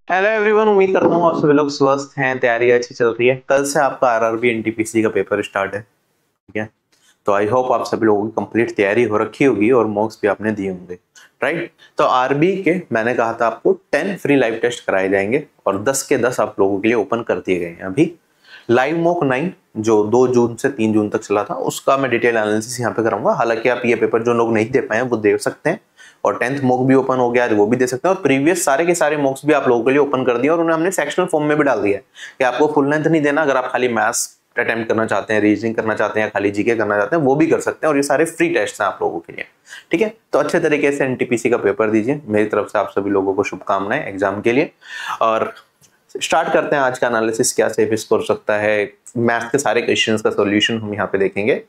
Hello everyone, उम्मीद करता हूँ आप सभी लोग स्वस्थ हैं। तैयारी अच्छी चल रही है। कल से आपका आरआरबी एनटीपीसी का पेपर स्टार्ट है। ठीक है, तो आई होप आप सभी लोगों की कंप्लीट तैयारी हो रखी होगी और मॉक्स भी आपने दिए होंगे। राइट, तो आरबी के मैंने कहा था आपको 10 फ्री लाइव टेस्ट कराए जाएंगे और 10 के 10 आप लोगों के लिए ओपन कर दिए गए हैं। अभी लाइव मॉक 9 जो 2 जून से 3 जून तक चला था उसका मैं डिटेल एनालिसिस यहाँ पे कराऊंगा। हालांकि आप ये पेपर जो लोग नहीं दे पाए वो दे सकते हैं और 10th मॉक भी ओपन हो गया आज, वो भी दे सकते हैं। और प्रीवियस सारे के सारे मॉक्स भी आप लोगों के लिए ओपन कर दिए और उन्हें हमने सेक्शनल फॉर्म में भी डाल दिया है कि आपको फुल लेंथ नहीं देना। अगर आप खाली मैथ्स अटेम्प्ट करना चाहते हैं, रीजनिंग करना चाहते हैं या खाली जीके करना चाहते हैं वो भी कर सकते हैं और ये सारे फ्री टेस्ट हैं आप लोगों के लिए। ठीक है, तो अच्छे तरीके से एनटीपीसी का पेपर दीजिए। मेरी तरफ से आप सभी लोगों को शुभकामनाएं एग्जाम के लिए। और स्टार्ट करते हैं आज का एनालिसिस। क्या सेफ स्कोर सकता है, मैथ्स के सारे क्वेश्चंस का सॉल्यूशन हम यहाँ पे देखेंगे।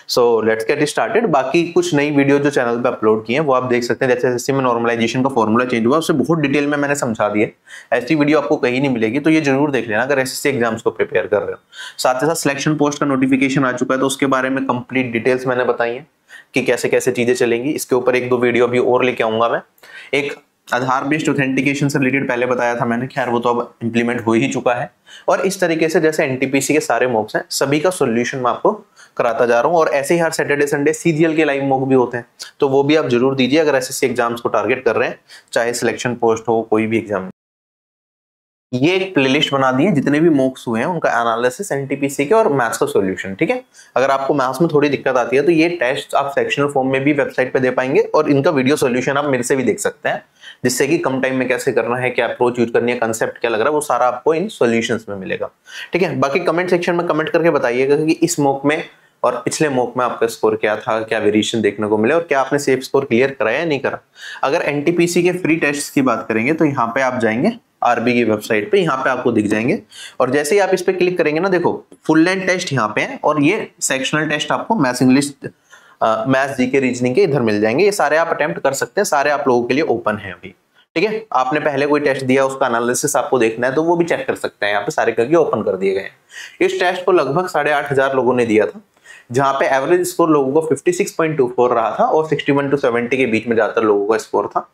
So let's get started. बाकी कुछ नई वीडियो जो चैनल पे अपलोड की हैं वो आप देख सकते हैं। जैसे एसएससी में नॉर्मलाइजेशन का फॉर्मूला चेंज हुआ, उससे बहुत डिटेल में मैंने समझा दिया। ऐसी वीडियो आपको कहीं नहीं मिलेगी, तो ये जरूर देख लेना अगर एसएससी एग्जाम्स को प्रिपेयर कर रहे हो। साथ ही साथ सिलेक्शन पोस्ट का नोटिफिकेशन आ चुका है, तो उसके बारे में कंप्लीट डिटेल्स मैंने बताई है कि कैसे कैसे चीजें चलेंगी। इसके ऊपर 1-2 वीडियो अभी और लेके आऊंगा मैं। एक आधार बेस्ड ऑथेंटिकेशन से रिलेटेड पहले बताया था मैंने, खैर वो तो अब इंप्लीमेंट हो ही चुका है। और इस तरीके से जैसे एनटीपीसी के सारे मॉक्स हैं सभी का सॉल्यूशन मैं आपको कराता जा रहा हूँ। और ऐसे ही हर सैटरडे संडे सीजीएल के लाइव मॉक भी होते हैं, तो वो भी आप जरूर दीजिए अगर एसएससी एग्जाम्स को टारगेट कर रहे हैं, चाहे सिलेक्शन पोस्ट हो कोई भी एग्जाम। ये एक प्लेलिस्ट बना दी है, जितने भी मॉक्स हुए हैं उनका एनालिसिस एनटीपीसी के और मैथ्स का सॉल्यूशन। ठीक है, अगर आपको मैथ्स में थोड़ी दिक्कत आती है तो ये टेस्ट आप सेक्शनल फॉर्म में भी वेबसाइट पे दे पाएंगे और इनका वीडियो सॉल्यूशन आप मेरे से भी देख सकते हैं, जिससे कि कम टाइम में कैसे करना है, क्या अप्रोच यूज करनी है, कंसेप्ट क्या लग रहा है, वो सारा आपको इन सॉल्यूशंस में मिलेगा। ठीक है, बाकी कमेंट सेक्शन में कमेंट करके बताइएगा कि इस मॉक में और पिछले मॉक में आपका स्कोर क्या था, क्या वेरिएशन देखने को मिले और क्या आपने सेफ स्कोर क्लियर कराया या नहीं करा। अगर एनटीपीसी के फ्री टेस्ट की बात करेंगे तो यहाँ पे आप जाएंगे आरबी की वेबसाइट पे, यहाँ पे आपको दिख जाएंगे और जैसे ही आप इस पे क्लिक करेंगे ना, देखो फुल लेंथ टेस्ट यहाँ पे है और ये सेक्शनल टेस्ट आपको maths English maths GK reasoning के इधर मिल जाएंगे। ये सारे आप अटेम्प्ट कर सकते हैं, सारे आप लोगों के लिए ओपन है अभी। ठीक है, आपने पहले कोई टेस्ट दिया उसका एनालिसिस आपको देखना है तो वो भी चेक कर सकते हैं, यहाँ पे सारे करके ओपन कर दिए गए हैं। इस टेस्ट को लगभग 8,500 लोगों ने दिया था, जहां पे एवरेज स्कोर लोगों को 56.24 रहा था और 61 to 70 के बीच में ज्यादातर लोगों का स्कोर था।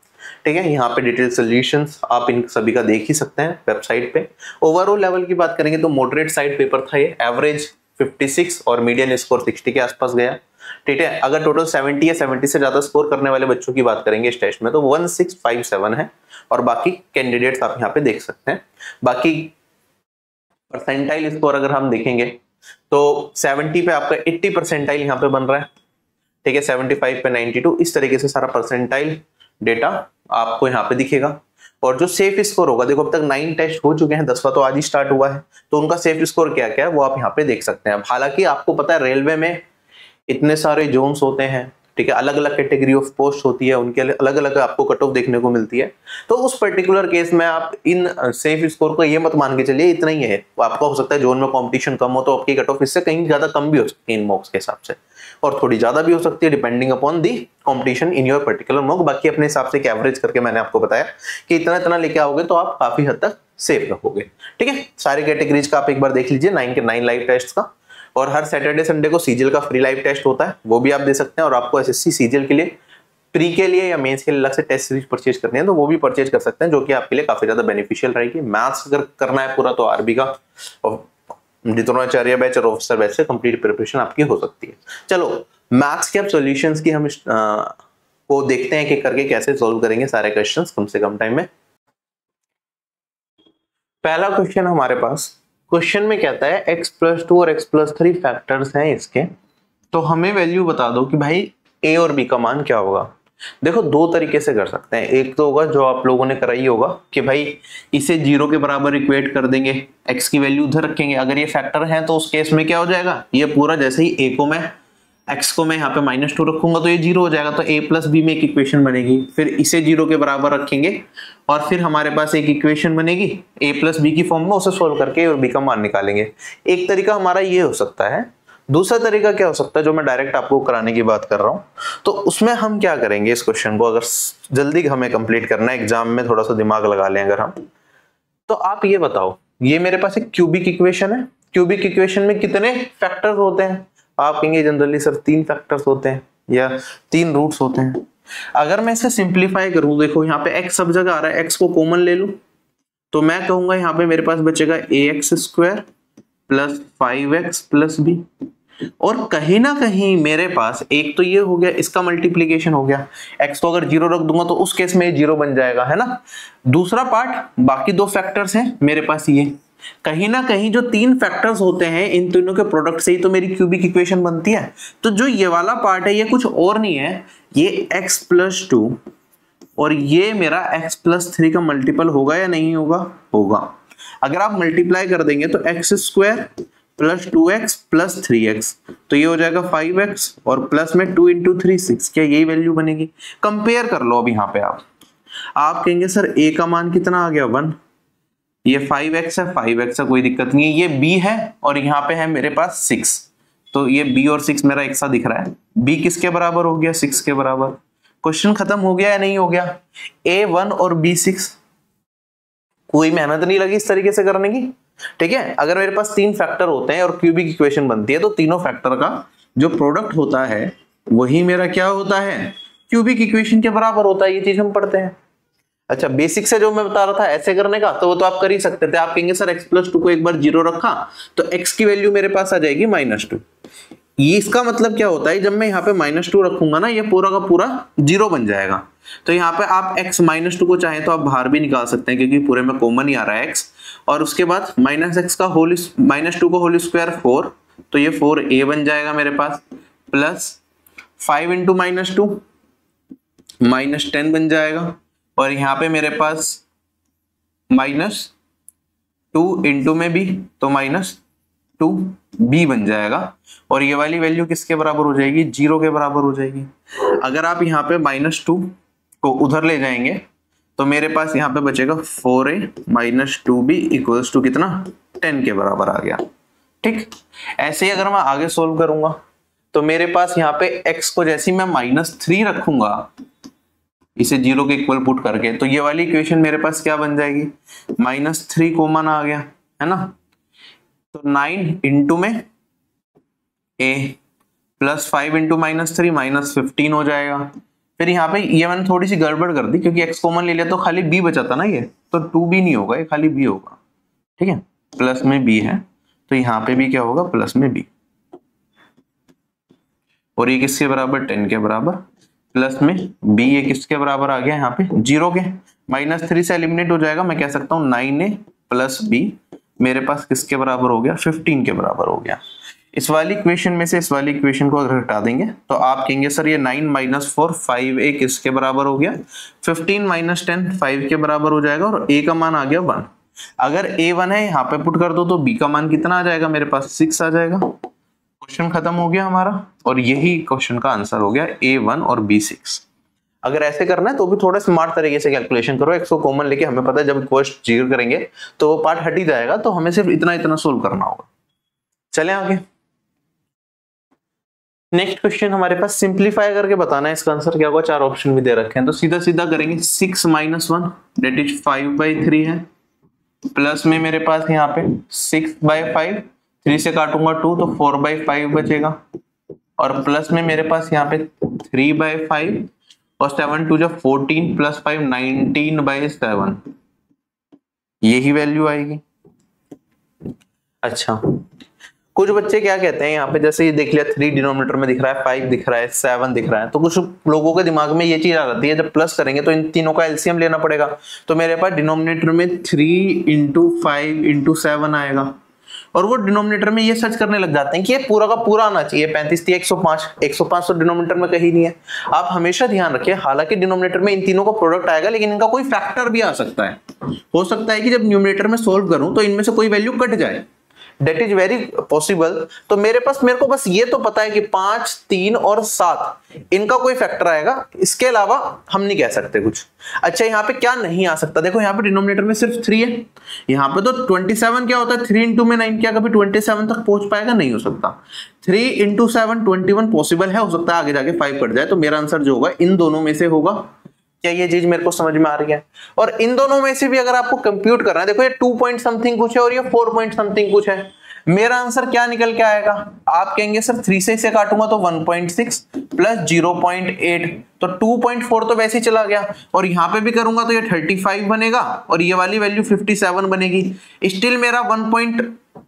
ठीक है, यहाँ पे डिटेल सॉल्यूशंस आप इन सभी का देख ही सकते हैं वेबसाइट पे। ओवरऑल लेवल की बात करेंगे तो मॉडरेट साइड पेपर था ये, एवरेज 56 और मीडियन स्कोर 60 के आसपास गया। ठीक है, अगर टोटल 70 या 70 से ज्यादा स्कोर करने वाले बच्चों की बात करेंगे इस टेस्ट में तो 1657 है और बाकी कैंडिडेट्स आप यहाँ पे देख सकते हैं। बाकी परसेंटाइल स्कोर अगर हम देखेंगे तो 70 पे आपका 80 परसेंटाइल यहाँ पे बन रहा है। ठीक है, 75 पे 92, इस तरीके से सारा परसेंटाइल डेटा आपको यहाँ पे दिखेगा। और जो सेफ स्कोर होगा, देखो अब तक 9 टेस्ट हो चुके हैं, 10वां तो आज ही स्टार्ट हुआ है, तो उनका सेफ स्कोर क्या क्या है वो आप यहाँ पे देख सकते हैं। हालांकि आपको पता है रेलवे में इतने सारे जोन्स होते हैं, ठीक है, अलग अलग कैटेगरी ऑफ पोस्ट होती है, उनके अलग अलग आपको कट ऑफ देखने को मिलती है। तो उस पर्टिकुलर केस में आप इन सेफ स्कोर को ये मत मान के चलिए इतना ही है, आपका हो सकता है जोन में कंपटीशन कम हो तो आपकी कट ऑफ इससे कहीं ज्यादा कम भी हो सकती है इन मॉक्स के हिसाब से, और थोड़ी ज्यादा भी हो सकती है depending upon the competition in your particular mock. बाकी अपने हिसाब से एक एवरेज करके मैंने आपको बताया कि इतना इतना लेके आओगे तो आप काफी हद तक सेफ रहोगे। ठीक है, सारे कैटेगरीज का आप एक बार देख लीजिए, 9 के 9 लाइव टेस्ट का। और हर सैटरडे संडे को सीजीएल का फ्री लाइव टेस्ट होता है, वो भी आप दे सकते हैं। और आपको एसएससी सीजीएल के लिए प्री के लिए या मेंस के लिए अलग से टेस्ट सीरीज परचेज करनी है तो वो भी परचेज कर सकते हैं, जो कि आपके लिए काफी ज्यादा बेनिफिशियल रहेगी। मैथ्स अगर करना है पूरा तो आरबी का द्रोणाचार्य बैच और ऑफिसर बैच से कंप्लीट प्रिपरेशन आपकी हो सकती है। चलो मैथ्स के अब सॉल्यूशंस की हम को देखते हैं कि करके कैसे सॉल्व करेंगे सारे क्वेश्चंस कम से कम टाइम में। पहला क्वेश्चन हमारे पास, क्वेश्चन में कहता है x+2 और x+3 फैक्टर्स हैं इसके, तो हमें वैल्यू बता दो कि भाई a और b का मान क्या होगा। देखो दो तरीके से कर सकते हैं, एक तो होगा जो आप लोगों ने कराई होगा कि भाई इसे 0 के बराबर इक्वेट कर देंगे, x की वैल्यू उधर रखेंगे, अगर ये फैक्टर है तो उस केस में क्या हो जाएगा, ये पूरा जैसे ही a को मैं x को मैं यहाँ पे -2 रखूंगा तो ये 0 हो जाएगा, तो a+b में एक इक्वेशन बनेगी, फिर इसे 0 के बराबर रखेंगे और फिर हमारे पास एक इक्वेशन बनेगी a+b की फॉर्म में, उसे सोल्व करके और b का मान निकालेंगे। एक तरीका हमारा ये हो सकता है। दूसरा तरीका क्या हो सकता है जो मैं डायरेक्ट आपको कराने की बात कर रहा हूँ, तो उसमें हम क्या करेंगे, इस क्वेश्चन को अगर जल्दी हमें कंप्लीट करना है, एग्जाम में थोड़ा सा दिमाग लगा लें अगर हम, तो आप ये बताओ, ये मेरे पास एक क्यूबिक इक्वेशन है, क्यूबिक इक्वेशन में कितने फैक्टर्स होते हैं, आप कहेंगे जनरली सर 3 फैक्टर्स होते हैं या 3 रूट्स होते हैं। अगर मैं इसे सिंप्लीफाई करूं, देखो यहाँ पे x सब जगह आ रहा है, x को कॉमन ले लूं तो मैं कहूंगा यहाँ पे मेरे पास बचेगा ax² plus 5x plus b, और कहीं ना कहीं मेरे पास एक तो ये हो गया, इसका मल्टीप्लीकेशन हो गया, x को अगर 0 रख दूंगा तो उस केस में 0 बन जाएगा, है ना। दूसरा पार्ट, बाकी दो फैक्टर्स हैं मेरे पास, ये कहीं ना कहीं जो तीन फैक्टर्स होते हैं इन तीनों के प्रोडक्ट से ही तो मेरी क्यूबिक इक्वेशन बनती है। तो जो ये वाला पार्ट है ये कुछ और नहीं है, ये x+2 और ये मेरा x+3 का मल्टीपल होगा या नहीं होगा? होगा। अगर आप मल्टीप्लाई कर देंगे तो x² plus 2x plus 3x, तो ये हो जाएगा 5x और प्लस में 2 × 3 6, क्या यही वैल्यू बनेगी? कंपेयर कर लो अब यहाँ पे आप कहेंगे सर a का मान कितना आ गया 1, ये 5x है, 5x है, कोई दिक्कत नहीं है, ये b है और यहाँ पे है मेरे पास 6, तो ये b और 6 मेरा एक सा दिख रहा है, b किसके बराबर हो गया? 6 के बराबर। क्वेश्चन खत्म हो गया या नहीं हो गया? a1 और b6, कोई मेहनत नहीं लगी इस तरीके से करने की, ठीक है। अगर मेरे पास तीन फैक्टर होते हैं और क्यूबिक इक्वेशन बनती है तो तीनों फैक्टर का जो प्रोडक्ट होता है वही मेरा क्या होता है? क्यूबिक इक्वेशन के बराबर होता है। ये चीज हम पढ़ते हैं। अच्छा, बेसिक से जो मैं बता रहा था ऐसे करने का, तो वो तो आप कर ही सकते थे। आप कहेंगे सर x+2 को एक बार 0 रखा तो x की वैल्यू मेरे पास आ जाएगी -2। ये इसका मतलब क्या होता है, जब मैं यहाँ पे -2 रखूंगा ना, ये पूरा का पूरा 0 बन जाएगा। तो यहाँ पे आप x -2 को चाहे तो आप बाहर भी निकाल सकते हैं क्योंकि पूरे में कॉमन ही आ रहा है x, और उसके बाद -2 का होल स्क्वायर 4, तो ये 4a बन जाएगा मेरे पास, प्लस 5 × -2 -10 बन जाएगा, और यहाँ पे मेरे पास -2 × में भी तो -2b बन जाएगा, और ये वाली वैल्यू किसके बराबर हो जाएगी? 0 के बराबर हो जाएगी। अगर आप यहाँ पे -2 को उधर ले जाएंगे तो मेरे पास यहाँ पे बचेगा 4a - 2b इक्वल्स टू कितना? 10 के बराबर आ गया। ठीक, ऐसे ही अगर मैं आगे सोल्व करूंगा तो मेरे पास यहाँ पे x को जैसे मैं -3 रखूंगा, इसे 0 के इक्वल पुट करके, तो ये वाली इक्वेशन मेरे पास क्या बन जाएगी? -3 कॉमन आ गया, है ना। तो 9 × में a प्लस 5 × -3 -15 हो जाएगा। फिर यहाँ पे ये मैंने थोड़ी सी गड़बड़ कर दी क्योंकि x कॉमन ले लिया तो खाली b बचा था ना, ये तो 2b नहीं होगा, ये खाली b होगा, ठीक है। प्लस में b है तो यहाँ पे भी क्या होगा? प्लस में b, और ये किसके बराबर? 10 के बराबर, प्लस में b ये किसके बराबर आ गया? यहाँ पे 0 के, -3 से एलिमिनेट हो जाएगा। मैं कह सकता हूँ 9a प्लस b मेरे पास किसके बराबर हो गया? 15 के बराबर हो गया। इस वाली इक्वेशन में से इस वाली इक्वेशन को अगर हटा देंगे तो आप कहेंगे सर ये 9 - 4 5a किसके बराबर हो गया? 15 - 10 5 के बराबर हो जाएगा, और a का मान आ गया 1। अगर a 1 है यहाँ पे पुट कर दो तो b का मान कितना आ जाएगा? मेरे पास 6 आ जाएगा। क्वेश्चन खत्म हो गया हमारा, और यही क्वेश्चन का आंसर हो गया a1 और b6। अगर ऐसे करना है तो भी थोड़ा स्मार्ट तरीके से कैलकुलेशन करो, x को कॉमन लेके, हमें पता है जब फर्स्ट जीरो करेंगे तो वो पार्ट हट ही जाएगा, तो हमें सिर्फ इतना सोल्व करना होगा। चले आगे। नेक्स्ट क्वेश्चन हमारे पास सिंप्लीफाई करके बताना है इसका आंसर क्या होगा। 4 ऑप्शन भी दे रखे हैं तो सीधा सीधा करेंगे। 6 - 1 दैट इज 5/3 है, प्लस में मेरे पास यहाँ पे 6/5, 3 से काटूंगा 2 तो 4/5 बचेगा, और प्लस में मेरे पास यहाँ पे 3/5 और 7 2 14 प्लस 5 19/7, यही वैल्यू आएगी। अच्छा, कुछ बच्चे क्या कहते हैं यहाँ पे, जैसे ये देख लिया 3 डिनोमिनेटर में दिख रहा है, 5 दिख रहा है, 7 दिख रहा है, तो कुछ लोगों के दिमाग में ये चीज आ जाती है जब प्लस करेंगे तो इन तीनों का एलसीएम लेना पड़ेगा। तो मेरे पास डिनोमिनेटर में 3 × 5 × 7 आएगा, और वो डिनोमिनेटर में ये सर्च करने लग जाते हैं कि ये पूरा का पूरा आना चाहिए। 35 थी 105 तो डिनोमिनेटर में कहीं नहीं है। आप हमेशा ध्यान रखिए, हालांकि डिनोमिनेटर में इन तीनों का प्रोडक्ट आएगा लेकिन इनका कोई फैक्टर भी आ सकता है। हो सकता है कि जब न्यूमरेटर में सोल्व करूं तो इनमें से कोई वैल्यू कट जाए, डेट इज वेरी पॉसिबल। तो मेरे को बस ये तो पता है कि 5 3 और 7 इनका कोई फैक्टर आएगा, इसके अलावा हम नहीं कह सकते कुछ। अच्छा, यहाँ पे क्या नहीं आ सकता? देखो यहाँ पे डिनोमिनेटर में सिर्फ 3 है, यहाँ पे तो 27 क्या होता है? 3 × में 9, क्या कभी 27 तक पहुंच पाएगा? नहीं हो सकता। 3 × 7 21 पॉसिबल है, हो सकता है आगे जाके 5 कट जाए। तो मेरा आंसर जो होगा इन दोनों में से होगा। क्या ये चीज मेरे को समझ में आ रही है? और इन दोनों में से भी अगर आपको कंप्यूट करना है, देखो ये 2 पॉइंट समथिंग कुछ है और ये 4 पॉइंट समथिंग कुछ है। मेरा आंसर क्या निकल के आएगा, आप कहेंगे सर 3 से इसे काटूंगा तो 1.6 प्लस 0.8 तो 2.4 तो वैसे ही चला गया, और यहाँ पे भी करूंगा तो ये 35 बनेगा और ये वाली वैल्यू 57 बनेगी। स्टिल मेरा 1 पॉइंट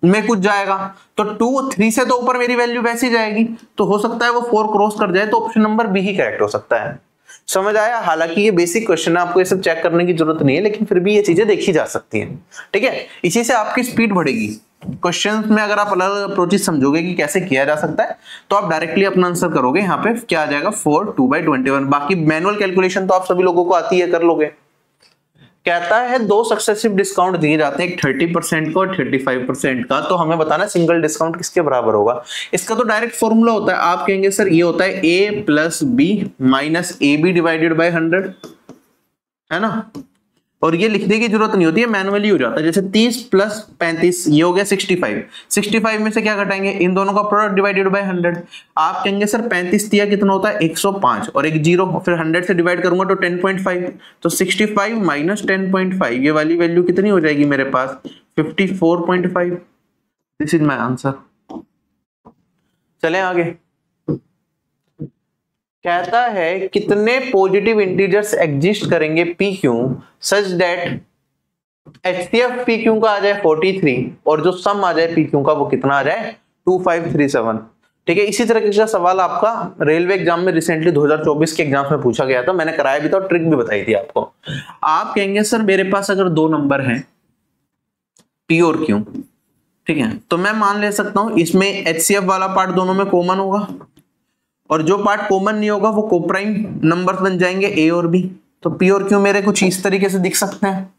में कुछ जाएगा तो 3 से तो ऊपर मेरी वैल्यू वैसी जाएगी, तो हो सकता है वो 4 क्रॉस कर जाए, तो ऑप्शन नंबर बी ही करेक्ट हो सकता है। समझ आया? हालांकि ये बेसिक क्वेश्चन है, आपको ये सब चेक करने की जरूरत नहीं है, लेकिन फिर भी ये चीजें देखी जा सकती हैं। ठीक है, इसी से आपकी स्पीड बढ़ेगी। क्वेश्चंस में अगर आप अलग अलग अप्रोचेस समझोगे कि कैसे किया जा सकता है, तो आप डायरेक्टली अपना आंसर करोगे। यहाँ पे क्या आ जाएगा 4 2/21। बाकी मैनुअल कैलकुलेशन तो आप सभी लोगों को आती है, कर लोगे। कहता है 2 सक्सेसिव डिस्काउंट दिए जाते हैं, एक 30% का और 35% का, तो हमें बताना सिंगल डिस्काउंट किसके बराबर होगा। इसका तो डायरेक्ट फॉर्मूला होता है, आप कहेंगे सर ये होता है a plus B minus A B divided by 100, है ना। और ये लिखने की जरूरत नहीं होती है, मैनुअली हो जाता है। जैसे 30 प्लस 35 ये हो गया 65, 65 में से क्या घटाएंगे, इन दोनों का प्रोडक्ट डिवाइडेड बाय 100। आप कहेंगे सर 35 दिया कितना होता है 105 और एक 0, फिर 100 से डिवाइड करूंगा तो 10.5, तो 65 माइनस 10.5 ये वाली वैल्यू कितनी हो जाएगी मेरे पास 54.5। This is my answer. चलें आगे। कहता है कितने पॉजिटिव इंटीजर्स एग्जिस्ट करेंगे P Q such that HCF P Q का आ जाए 43 और जो सम आ जाए पी क्यू का वो कितना आ जाए 2537। ठीक है, इसी तरह का सवाल आपका रेलवे एग्जाम में रिसेंटली 2024 के एग्जाम में पूछा गया था, मैंने कराया भी था और ट्रिक भी बताई थी आपको। आप कहेंगे सर मेरे पास अगर 2 नंबर हैं पी और क्यू, ठीक है, तो मैं मान ले सकता हूं इसमें एचसीएफ वाला पार्ट दोनों में कॉमन होगा और जो पार्ट कॉमन नहीं होगा वो कोप्राइम नंबर्स बन जाएंगे ए और बी। तो पी और क्यू मेरे कुछ इस तरीके से दिख सकते हैं।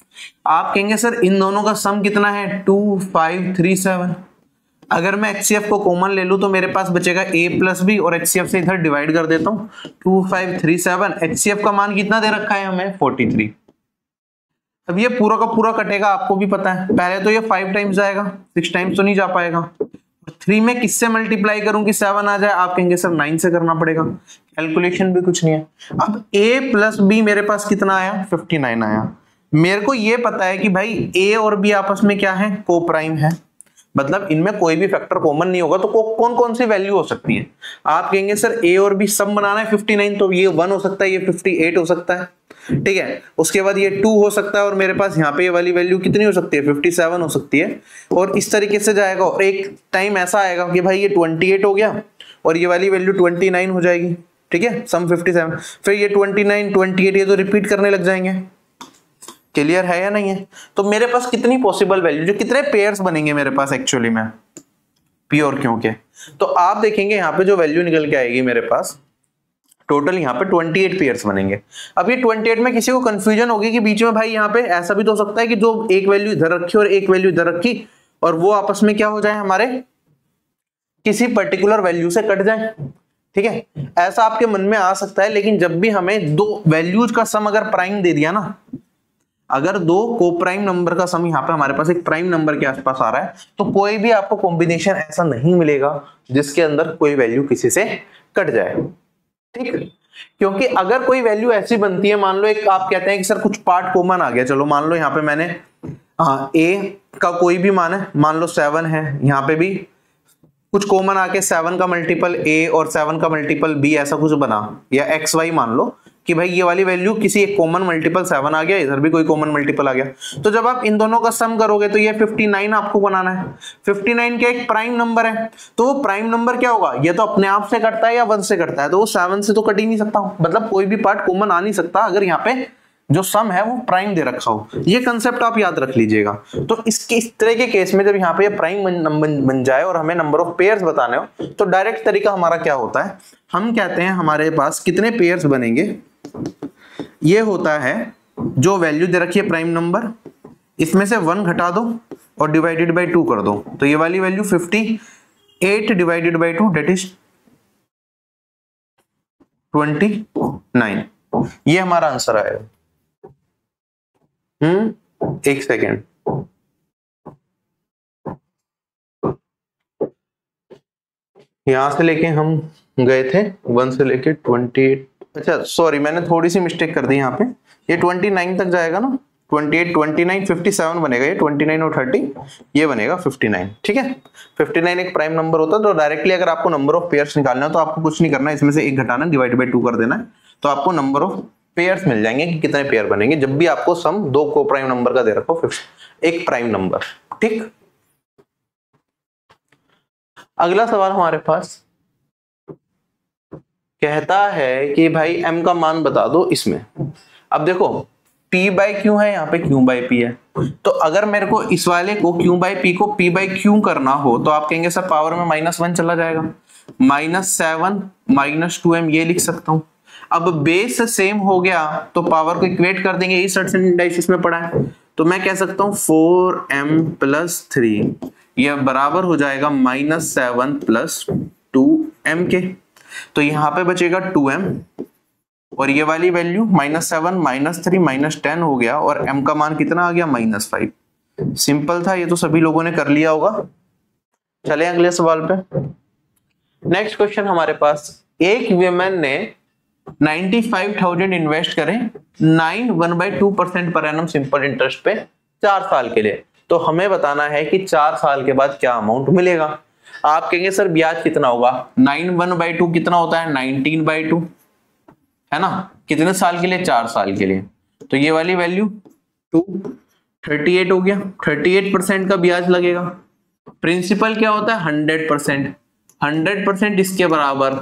आप कहेंगे सर इन दोनों का सम कितना है 2537। अगर मैं एचसीएफ को कॉमन ले लूं तो मेरे पास बचेगा ए प्लस बी और एचसीएफ से इधर डिवाइड कर देता हूं 2537। एचसीएफ का मान कितना दे रखा है हमें 43। अब ये पूरा का पूरा कटेगा, आपको भी पता है। पहले तो ये 5 टाइम्स जाएगा, 6 टाइम्स तो नहीं जा पाएगा। 3 में किससे मल्टीप्लाई करूं कि 7 आ जाए, आप कहेंगे सर 9 से करना पड़ेगा, कैलकुलेशन भी कुछ नहीं है। अब a प्लस बी मेरे पास कितना आया 59 आया। मेरे को ये पता है कि भाई a और b आपस में क्या है को प्राइम है, मतलब इनमें कोई भी फैक्टर कॉमन नहीं होगा, तो कौन कौन सी वैल्यू हो सकती है। आप कहेंगे सर a और b सम बनाना है 59, तो ये 1 हो सकता है, ये 58 हो सकता है। ठीक है, उसके बाद ये 2 हो सकता है और मेरे पास यहाँ पे ये वाली वैल्यू कितनी हो सकती है 57 हो सकती है, और इस तरीके से जाएगा। और एक टाइम ऐसा आएगा कि भाई ये 28 हो गया और ये वाली वैल्यू 29 हो जाएगी। ठीक है, सम 57, फिर ये 29 28 ये तो रिपीट करने लग जाएंगे। क्लियर है या नहीं है? तो मेरे पास कितनी पॉसिबल वैल्यू, जो कितने पेयर्स बनेंगे मेरे पास एक्चुअली में पी और क्यू के, तो आप देखेंगे यहाँ पे जो वैल्यू निकल के आएगी मेरे पास टोटल यहाँ पे 28 पेयर्स बनेंगे। अब ये 28 में किसी को कंफ्यूजन होगी कि बीच में भाई यहाँ पे ऐसा भी तो हो सकता है कि जो एक वैल्यू इधर रखी और एक वैल्यू इधर रखी और वो आपस में क्या हो जाए हमारे किसी पर्टिकुलर वैल्यू से कट जाए। ठीक है, ऐसा आपके मन में आ सकता है, लेकिन जब भी हमें 2 वैल्यूज का सम अगर प्राइम दे दिया ना, अगर 2 को प्राइम नंबर का सम यहाँ पे हमारे पास एक प्राइम नंबर के आसपास आ रहा है, तो कोई भी आपको कॉम्बिनेशन ऐसा नहीं मिलेगा जिसके अंदर कोई वैल्यू किसी से कट जाए। ठीक है, क्योंकि अगर कोई वैल्यू ऐसी बनती है, मान लो एक आप कहते हैं कि सर कुछ पार्ट कॉमन आ गया, चलो मान लो यहाँ पे मैंने a का कोई भी मान है, मान लो 7 है, यहाँ पे भी कुछ कॉमन आके 7 का मल्टीपल a और 7 का मल्टीपल b ऐसा कुछ बना, या xy मान लो कि भाई ये वाली वैल्यू किसी एक कॉमन मल्टीपल 7 आ गया, इधर भी कोई कॉमन मल्टीपल आ गया, तो जब आप इन दोनों का सम करोगे तो ये 59 आपको बनाना है। 59 का एक प्राइम नंबर है, तो वो प्राइम नंबर क्या होगा, ये तो अपने आप से कटता है या 1 से कटता है, तो वो 7 से तो कट ही नहीं सकता, मतलब कोई भी पार्ट कॉमन आ नहीं सकता अगर यहाँ पे जो सम है वो प्राइम दे रखा हो। ये कंसेप्ट आप याद रख लीजिएगा। तो इसके इस तरह के केस में जब यहाँ पे प्राइम बन जाए और हमें नंबर ऑफ पेयर्स बताने हो, तो डायरेक्ट तरीका हमारा क्या होता है, हम कहते हैं हमारे पास कितने पेयर्स बनेंगे, ये होता है जो वैल्यू दे रखी है प्राइम नंबर, इसमें से 1 घटा दो और डिवाइडेड बाय 2 कर दो, तो ये वाली value 58 divided by 2 that is 29। ये हमारा आंसर आएगा। एक सेकेंड, यहां से लेके हम गए थे 1 से लेके 28, अच्छा सॉरी मैंने थोड़ी सी मिस्टेक कर दी यहाँ पे, ये 29 तक जाएगा ना, 28, 29, 57 बनेगा ये, 29 और 30 ये बनेगा 59। ठीक है, 59 एक प्राइम नंबर होता है। तो डायरेक्टली अगर आपको नंबर ऑफ पेयर्स निकालना है तो आपको कुछ नहीं करना है, इसमें से एक घटाना, डिवाइड बाय 2 कर देना है, तो आपको नंबर ऑफ पेयर्स मिल जाएंगे कि कितने पेयर बनेंगे। जब भी आपको सम दो को प्राइम नंबर का दे रखो, एक प्राइम नंबर। ठीक, अगला सवाल हमारे पास कहता है कि भाई m का मान बता दो इसमें। अब देखो p बाई क्यू है, यहाँ पे q बाई p है, तो अगर मेरे को इस वाले को q बाई p को p बाई q करना हो तो आप कहेंगे सर पावर में -1 चला जाएगा, -7 -2m ये लिख सकता हूं। अब बेस सेम हो गया तो पावर को इक्वेट कर देंगे, इस इंडाइसिस में पड़ा है, तो मैं कह सकता हूं 4m + 3 यह बराबर हो जाएगा -7 + 2m के। तो यहाँ पे बचेगा 2m और ये वाली वैल्यू -7 -3 -10 हो गया, और m का मान कितना आ गया -5। सिंपल था, ये तो सभी लोगों ने कर लिया होगा। चले अगले सवाल पे। नेक्स्ट क्वेश्चन हमारे पास, एक विमेन ने 95,000 इन्वेस्ट करें 1/2% पर एनम सिंपल इंटरेस्ट पे 4 साल के लिए, तो हमें बताना है कि 4 साल के बाद क्या अमाउंट मिलेगा। आप कहेंगे सर ब्याज कितना होगा, 9/1/2 कितना होता है 19/2 है ना, कितने साल के लिए 4 साल के लिए, तो ये वाली वैल्यू 38 हो गया, 38% का ब्याज लगेगा। प्रिंसिपल क्या होता है 100%, 100% इसके बराबर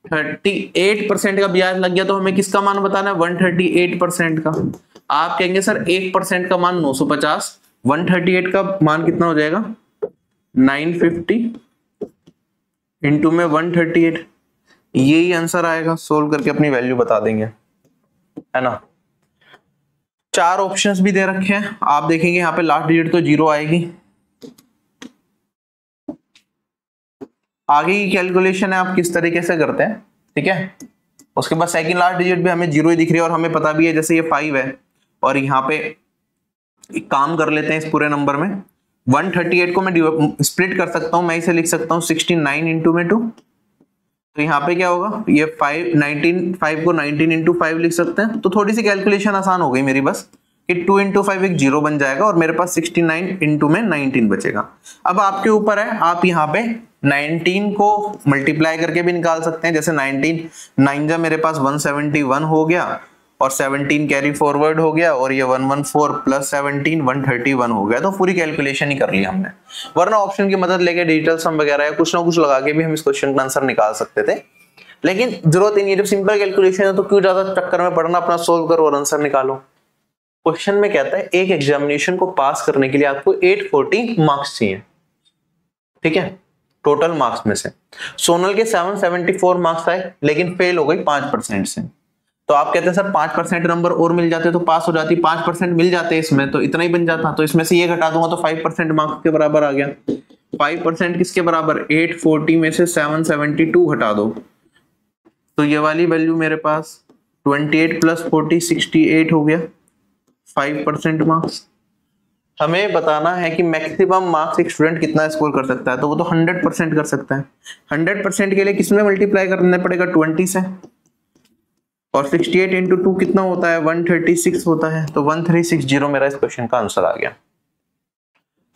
38% का ब्याज लग गया, तो हमें किसका मान बताना है 138% का। आप कहेंगे सर 1% का मान 950, 138 का मान कितना हो जाएगा 950 इंटू में 138, यही आंसर आएगा। सोल्व करके अपनी वैल्यू बता देंगे, है ना। 4 ऑप्शंस भी दे रखे हैं, आप देखेंगे यहाँ पे लास्ट डिजिट तो 0 आएगी। आगे की कैलकुलेशन है आप किस तरीके से करते हैं, ठीक है। उसके बाद सेकंड लास्ट डिजिट भी हमें 0 ही दिख रही है, और हमें पता भी है जैसे ये 5 है, और यहाँ पे एक काम कर लेते हैं इस पूरे नंबर में 138 को मैं स्प्लिट कर सकता हूं, मैं इसे लिख सकता हूं 69 इंटू में 2, तो यहाँ पे क्या होगा ये 5 को 19 इंटू 5 लिख सकते हैं, तो थोड़ी सी कैलकुलेशन आसान हो गई मेरी बस कि 2 इंटू 5 एक 0 बन जाएगा, और मेरे पास 69 इंटू में 19 बचेगा। अब आपके ऊपर है, आप यहाँ पे 19 को मल्टीप्लाई करके भी निकाल सकते हैं, जैसे 19 9 जा मेरे पास 171 हो गया, और 17 कैरी फॉरवर्ड हो गया, और ये 114 प्लस 17 131 हो गया, तो पूरी कैलकुलेशन ही कर लिया हमने। वरना ऑप्शन की मदद लेके डिजिटल सम वगैरह या कुछ ना कुछ लगा के भी हम इस क्वेश्चन का आंसर निकाल सकते थे, लेकिन जरूरत ही नहीं है। जब सिंपल कैलकुलेशन है तो क्यों ज्यादा चक्कर में पड़ना, अपना सोल्व करो और आंसर निकालो। क्वेश्चन में कहता है एक एग्जामिनेशन को पास करने के लिए आपको 840 मार्क्स चाहिए, ठीक है, टोटल मार्क्स में से। सोनल के 774 मार्क्स आए, लेकिन फेल हो गई 5% से, तो आप कहते हैं सर 5% नंबर और मिल जाते तो पास हो जाती, 5% मिल जाते इसमें तो इतना ही बन जाता, तो इसमें से ये घटा दूंगा तो 5% मार्क्स के बराबर आ गया। 5% किसके बराबर, 840 में से 772 घटा दो, तो ये वाली वैल्यू मेरे पास 28 + 40 68 हो गया 5% मार्क्स। हमें बताना है कि मैक्सिमम मार्क्स एक स्टूडेंट कितना स्कोर कर सकता है, तो वो तो 100% कर सकता है। 100% के लिए किसमें मल्टीप्लाई करना पड़ेगा 20 से, और 68 इंटू 2 कितना होता है 136 होता है, तो 1360 मेरा इस क्वेश्चन का आंसर आ गया।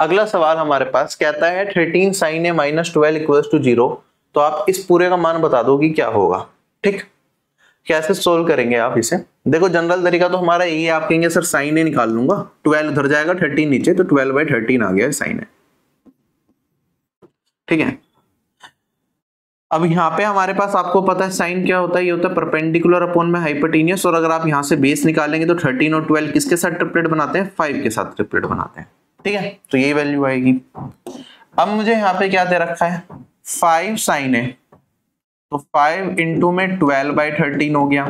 अगला सवाल हमारे पास कहता है 13 sin a - 12 = 0, तो आप इस पूरे का मान बता दो कि क्या होगा। ठीक, कैसे सोल्व करेंगे आप इसे, देखो जनरल तरीका तो हमारा यही है, आप कहेंगे सर sin a निकाल लूंगा, 12 उधर जाएगा 13 नीचे, तो 12/13 आ गया sin a, ठीक है। अब यहाँ पे हमारे पास आपको पता है साइन क्या होता है, ये होता है परपेंडिकुलर अपॉन में हाइपोटेनियस, और अगर आप यहाँ से बेस निकालेंगे तो 13 और 12 किसके साथ ट्रिपलेट बनाते हैं, 5 के साथ ट्रिपलेट बनाते हैं, ठीक है, तो यही वैल्यू आएगी। अब मुझे यहाँ पे क्या दे रखा है 5 sin a, तो 5 इंटू में 12/13 हो गया,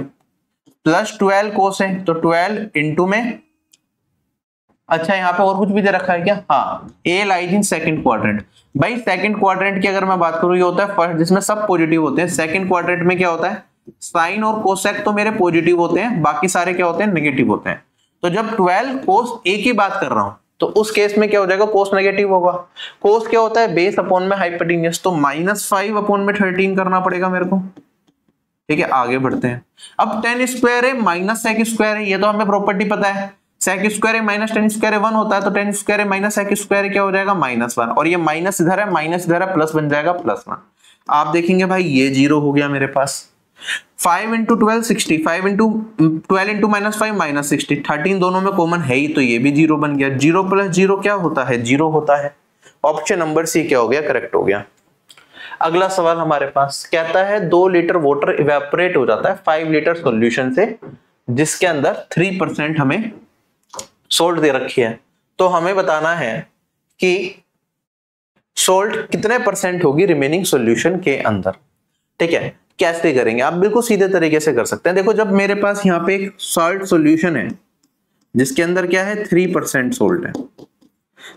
प्लस 12 cos a, तो 12 इंटू में, अच्छा यहाँ पे और कुछ भी दे रखा है क्या, हाँ, ए लाइज इन सेकंड क्वाड्रेंट। भाई सेकंड क्वाड्रेंट की अगर मैं बात करूं, ये होता है फर्स्ट जिसमें सब पॉजिटिव होते हैं। सेकंड क्वाड्रेंट में क्या होता है, साइन और कोसेक तो मेरे पॉजिटिव होते हैं, बाकी सारे क्या होते हैं नेगेटिव होते हैं। तो जब 12 cos a की बात कर रहा हूं, तो उस केस में क्या हो जाएगा, cos नेगेटिव होगा। cos क्या होता है, बेस अपॉन में हाइपोटेन्यूज, तो -5 अपॉन में 13 करना पड़ेगा मेरे को, ठीक है। आगे बढ़ते हैं, अब tan स्क्वायर है -sec स्क्वायर है, ये तो हमें प्रॉपर्टी पता है, सेक स्क्वायर है माइनस टेन स्क्वायर है 1 होता है, तो टेन स्क्वायर है माइनस सेक स्क्वायर है क्या हो जाएगा -1, और ये माइनस इधर है माइनस इधर है प्लस बन जाएगा +1। आप देखेंगे भाई ये 0 हो गया मेरे पास। 5 × 12 60, 5 × 12 × -5 -60, 13 दोनों में कॉमन है ही, तो ये भी 0 बन गया। 0 + 0 क्या होता है? 0 होता है। ऑप्शन नंबर सी क्या हो गया? करेक्ट हो गया। अगला सवाल हमारे पास कहता है 2 लीटर वाटर इवेपोरेट हो जाता है 5 लीटर सॉल्यूशन से, जिसके अंदर 3% हमें सोल्ट दे रखी है। तो हमें बताना है कि सोल्ट कितने % होगी रिमेनिंग सॉल्यूशन के अंदर। ठीक है, कैसे करेंगे? आप बिल्कुल सीधे तरीके से कर सकते हैं। देखो, जब मेरे पास यहाँ पे एक सॉल्ट सॉल्यूशन है जिसके अंदर क्या है 3% सोल्ट है,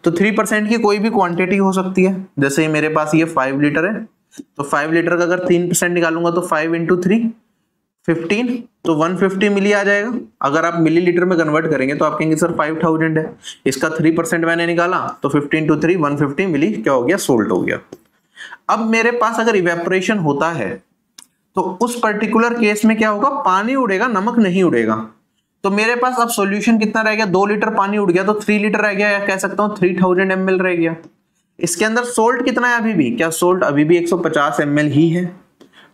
तो 3% की कोई भी क्वांटिटी हो सकती है। जैसे मेरे पास ये 5 लीटर है, तो 5 लीटर का अगर 3% निकालूंगा तो 5 × 3 15, तो 150 मिली आ जाएगा। अगर आप मिलीलीटर में कन्वर्ट करेंगे तो आप कहेंगे सर 5000 है, इसका 3% मैंने निकाला तो 15 × 3 150 मिली क्या हो गया? सोल्ट हो गया। अब मेरे पास अगर इवेपोरेशन होता है तो उस पर्टिकुलर केस में क्या होगा? पानी उड़ेगा, नमक नहीं उड़ेगा। तो मेरे पास अब सॉल्यूशन कितना रह गया? 2 लीटर पानी उड़ गया तो 3 लीटर रह गया, या कह सकता हूं 3000 ml रह गया। इसके अंदर सोल्ट कितना है अभी भी? क्या सोल्ट अभी भी 150 ml ही है?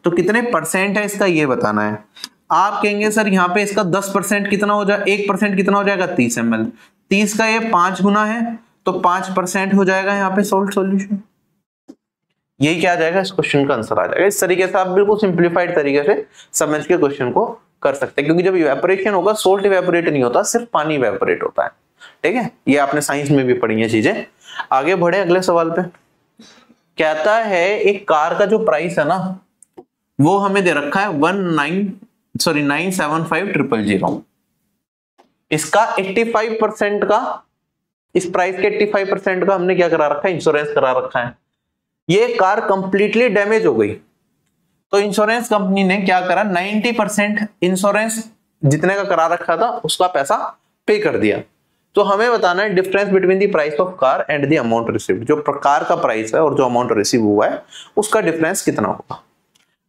तो कितने % है इसका ये बताना है। आप कहेंगे सर यहाँ पे इसका 10% कितना हो जाए? 1% कितना हो जाएगा? 30 ml। 30 का ये 5 गुना है तो 5% हो जाएगा यहाँ पे सोल्ट सॉल्यूशन। यही क्या आ जाएगा? इस क्वेश्चन का आंसर आ जाएगा। इस तरीके से आप बिल्कुल सिंप्लीफाइड तरीके से समझ के क्वेश्चन को कर सकते हैं, क्योंकि जब इवेपोरेशन होगा सोल्ट इवेपोरेट नहीं होता, सिर्फ पानी इवेपोरेट होता है। ठीक है, ये आपने साइंस में भी पढ़ी है चीजें। आगे बढ़े अगले सवाल पे। कहता है एक कार का जो प्राइस है ना वो हमें दे रखा है 975,000। इसका 85% का, इस प्राइस के 85% का हमने क्या करा रखा है? इंश्योरेंस करा रखा है। ये कार कंप्लीटली डैमेज हो गई तो इंश्योरेंस कंपनी ने क्या करा? 90% इंश्योरेंस जितने का करा रखा था उसका पैसा पे कर दिया। तो हमें बताना है difference between the price of car and the amount received. जो कार का प्राइस है और जो अमाउंट रिसीव हुआ है उसका डिफरेंस कितना होगा।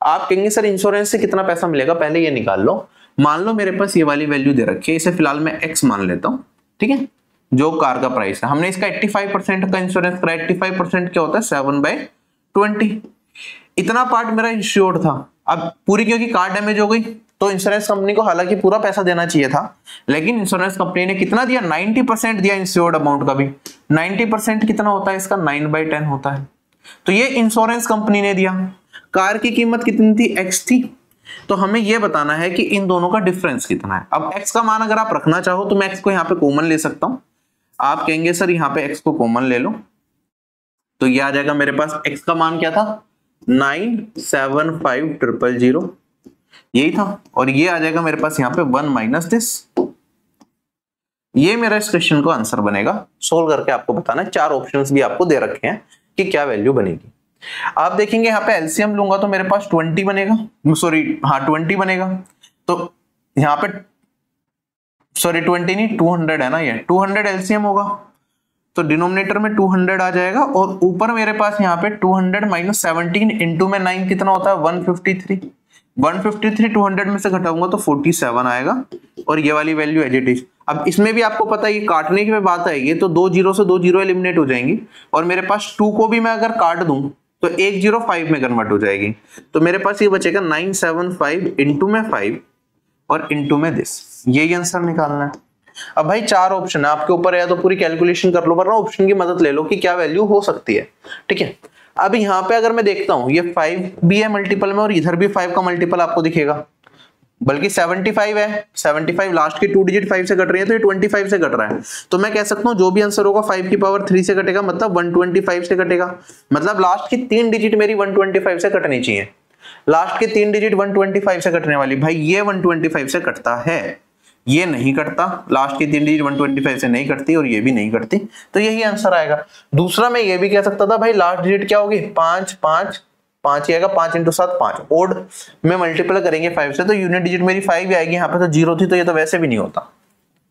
आप कहेंगे सर इंश्योरेंस से कितना पैसा मिलेगा? पहले ये निकाल लो। मान लो मेरे पास ये वाली वैल्यू दे रखी है, इसे फिलहाल मैं x मान लेता हूं। ठीक है, जो कार का प्राइस है, हमने इसका 85% का इंश्योरेंस करा। 85% क्या होता है? 7/20। इतना पार्ट मेरा इंश्योर्ड था। अब पूरी क्योंकि कार डैमेज हो गई तो इंश्योरेंस कंपनी को हालांकि पूरा पैसा देना चाहिए था, लेकिन इंश्योरेंस कंपनी ने कितना दिया? 90% दिया इंश्योर्ड अमाउंट का भी। 90% कितना होता है इसका? 9/10 होता है। तो ये इंश्योरेंस कंपनी ने दिया। कार की कीमत कितनी थी? x थी। तो हमें यह बताना है कि इन दोनों का डिफरेंस कितना है। अब x का मान अगर आप रखना चाहो तो मैं x को यहाँ पे कॉमन ले सकता हूं। आप कहेंगे सर यहाँ पे x को कॉमन ले लो, तो ये आ जाएगा मेरे पास। x का मान क्या था? 975,000 यही था, और ये आ जाएगा मेरे पास यहाँ पे 1 - दिस। ये मेरा इस क्वेश्चन का आंसर बनेगा। सोल्व करके आपको बताना है। 4 ऑप्शंस भी आपको दे रखे हैं कि क्या वैल्यू बनेगी। आप देखेंगे यहाँ पे एलसीएम लूंगा तो मेरे पास 20 बनेगा, सॉरी हाँ 20 बनेगा। तो यहाँ पे सॉरी 20 नहीं 200 है ना, ये 200 एलसीएम होगा तो डिनोमिनेटर में 200 आ जाएगा, और ऊपर मेरे पास यहाँ पे 200 - 17 इंटू में 9 कितना होता है? 153। 153 200 में से घटाऊंगा तो 47 आएगा, और ये वाली वैल्यू एज इट इज। अब इसमें भी आपको पता है ये काटने की बात आएगी तो 2 0 से 2 0 एलिमिनेट हो जाएंगी, और मेरे पास 2 को भी मैं अगर काट दूं तो 105 में कन्वर्ट हो जाएगी। तो मेरे पास ये बचेगा 975 इंटू में 5 और इंटू में दिस। यही आंसर निकालना है। अब भाई 4 ऑप्शन है, आपके ऊपर है, तो पूरी कैलकुलेशन कर लो, वरना ऑप्शन की मदद ले लो कि क्या वैल्यू हो सकती है। ठीक है, अब यहाँ पे अगर मैं देखता हूं ये 5 भी है मल्टीपल में, और इधर भी 5 का मल्टीपल आपको दिखेगा, बल्कि 75 है। 75 लास्ट की 2 डिजिट 5 से कट रही है तो ये 25 से कट रहा है। तो मैं कह सकता हूं जो भी आंसर होगा 5 की पावर 3 से कटेगा, मतलब 125 से कटेगा। मतलब लास्ट की 3 डिजिट मेरी 125 से कटनी चाहिए। लास्ट के 3 डिजिट 125 से कटने वाली। भाई ये 125 से कटता है, ये नहीं कटता। लास्ट की 3 डिजिट 125 से नहीं कटती और ये भी नहीं कटती, तो यही आंसर आएगा। दूसरा मैं ये भी कह सकता था भाई लास्ट डिजिट क्या होगी? 5 5 5 ही आएगा। 5 × 7 5। ओड में मल्टीपल करेंगे 5 से तो यूनिट डिजिट मेरी 5 आएगी। यहाँ पे तो 0 थी तो ये तो वैसे भी नहीं होता।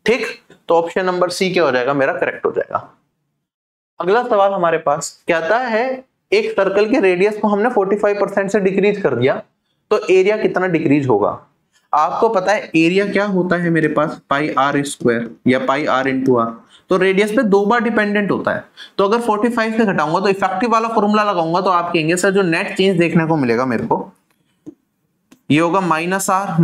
ठीक, तो ऑप्शन नंबर सी क्या हो जाएगा? मेरा करेक्ट हो जाएगा। अगला सवाल हमारे पास कहता है एक सर्कल के रेडियस को हमने 45% से डिक्रीज कर दिया तो एरिया कितना डिक्रीज होगा। आपको पता है एरिया क्या होता है मेरे पास, पाई आर स्क्वायर या पाई आर इंटू आर, तो रेडियस पे 2 बार डिपेंडेंट होता है। तो अगर 45 से घटाऊंगा तो इफेक्टिव वाला फॉर्मूला लगाऊंगा तो आप कहेंगे सर जो नेट चेंज देखने को मिलेगा मेरे को ये होगा माइनस आर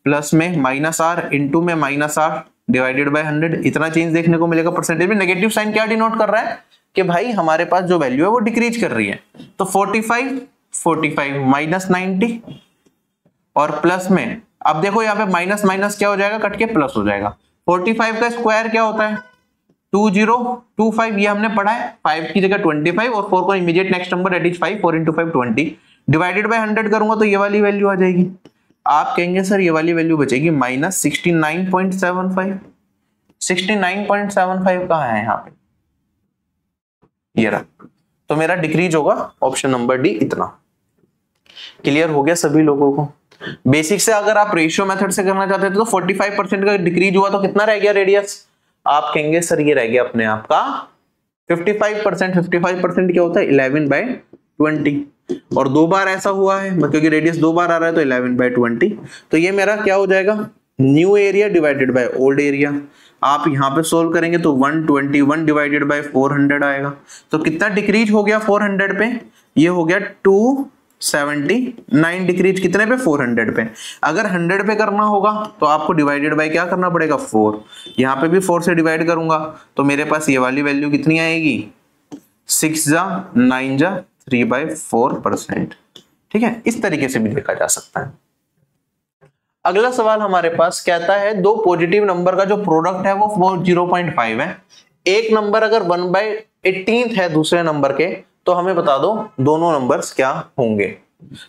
प्लस में माइनस आर इंटू में माइनस आर डिवाइडेड बाय 100, इतना चेंज देखने को मिलेगा। परसेंटेज में नेगेटिव साइन क्या डिनोट कर रहा है कि भाई हमारे पास जो वैल्यू है वो डिक्रीज कर रही है। तो 45 माइनस 90 और प्लस में, अब देखो यहाँ पे माइनस माइनस क्या हो जाएगा, कट के प्लस हो जाएगा। 45 का स्क्वायर क्या होता है 2025, ये हमने पढ़ा है। 5 की जगह 25 और 4 को immediate next number that is 5, 4 into 5 20 divided by 100 करूंगा तो ये वाली वैल्यू आ जाएगी। आप कहेंगे सर ये वाली वैल्यू बचेगी माइनस 69.75। 69.75 कहाँ है यहाँ पे, ये रहा। तो मेरा डिक्रीज होगा ऑप्शन नंबर डी इतना। क्लियर हो गया सभी लोगों को। बेसिक से अगर आप रेशियो मेथड से करना चाहते थे तो 45% का डिक्रीज हुआ तो कितना रह गया रेडियस, आप कहेंगे सर ये रह गया अपने आप का 55%। 55% क्या होता है 11/20 और 2 बार ऐसा हुआ है क्योंकि रेडियस 2 बार आ रहा है तो 11/20। तो ये मेरा क्या हो जाएगा new area divided by old area. आप यहाँ पे सोल्व करेंगे तो 121 डिवाइडेड बाय 400 आएगा। तो कितना डिक्रीज हो गया 400 पे, ये हो गया 279 डिक्रीज कितने पे 400 पे। अगर 100 पे करना होगा तो आपको डिवाइडेड बाय क्या करना पड़ेगा 4, यहाँ पे भी 4 से डिवाइड करूंगा तो मेरे पास ये वाली वैल्यू कितनी आएगी 6 जा 9 जा 3/4%। ठीक है, इस तरीके से भी देखा जा सकता है। अगला सवाल हमारे पास कहता है दो पॉजिटिव नंबर का जो प्रोडक्ट है वो 0.5 है। एक नंबर अगर 1/18 है दूसरे नंबर के तो हमें बता दो दोनों नंबर्स क्या होंगे।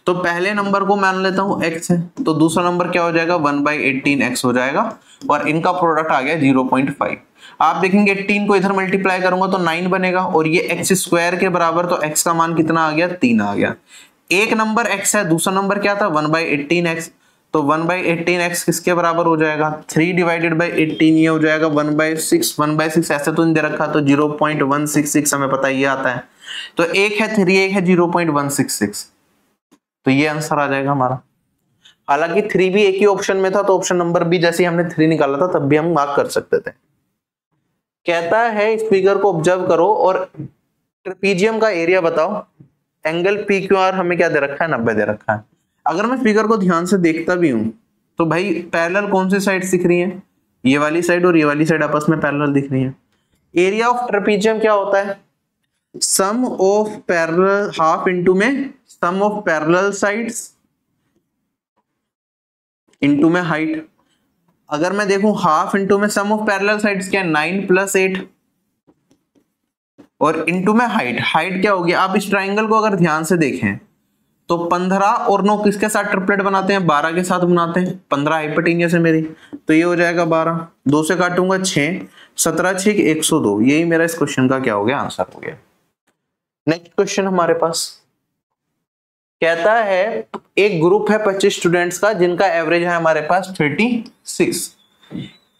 तो पहले नंबर को मान लेता हूं x है तो दूसरा नंबर क्या हो जाएगा 1/18x हो जाएगा और इनका प्रोडक्ट आ गया 0.5। आप देखेंगे 18 को इधर मल्टीप्लाई करूंगा तो 9 बनेगा और ये x स्क्वायर के बराबर, तो x का मान कितना आ गया 3 आ गया। एक नंबर x है दूसरा नंबर क्या था 1/18x, तो 1/18x किसके बराबर हो जाएगा 3 डिवाइडेड बाय 18, ये हो जाएगा 1/6। 1/6 ऐसे तो नहीं दे रखा तो 0.166 हमें पता ये आता है। तो एक है 3 एक है 0.166, तो ये आंसर आ जाएगा हमारा। हालांकि 3 भी एक ही ऑप्शन में था तो ऑप्शन नंबर बी जैसे हमने 3 निकाला था तब भी हम मार्क कर सकते थे। कहता है इस फिगर को ऑब्जर्व करो और ट्रेपीजियम का एरिया बताओ। एंगल पी क्यू आर हमें क्या दे रखा है 90 दे रखा है। अगर मैं फिगर को ध्यान से देखता भी हूं तो भाई पैरेलल कौन सी साइड दिख रही है, ये वाली साइड और ये वाली साइड आपस में पैरेलल दिख रही है। एरिया ऑफ ट्रेपीजियम क्या होता है सम ऑफ पैरेलल हाफ इनटू में सम ऑफ पैरेलल साइड्स इनटू में हाइट। अगर मैं देखूं हाफ इनटू में सम ऑफ पैरेलल साइड्स क्या है 9 + 8 और इनटू में हाइट। हाइट क्या होगी, आप इस ट्राइंगल को अगर ध्यान से देखें तो 15 और 9 किसके साथ ट्रिपलेट बनाते हैं 12 के साथ बनाते हैं। 15 हाइपोटेन्यूस है मेरी तो ये हो जाएगा 12, 2 से काटूंगा 6, 17 6 102। यही मेरा इस क्वेश्चन का क्या हो गया आंसर हो गया। नेक्स्ट क्वेश्चन हमारे पास कहता है एक ग्रुप है 25 स्टूडेंट्स का जिनका एवरेज है हमारे पास 36।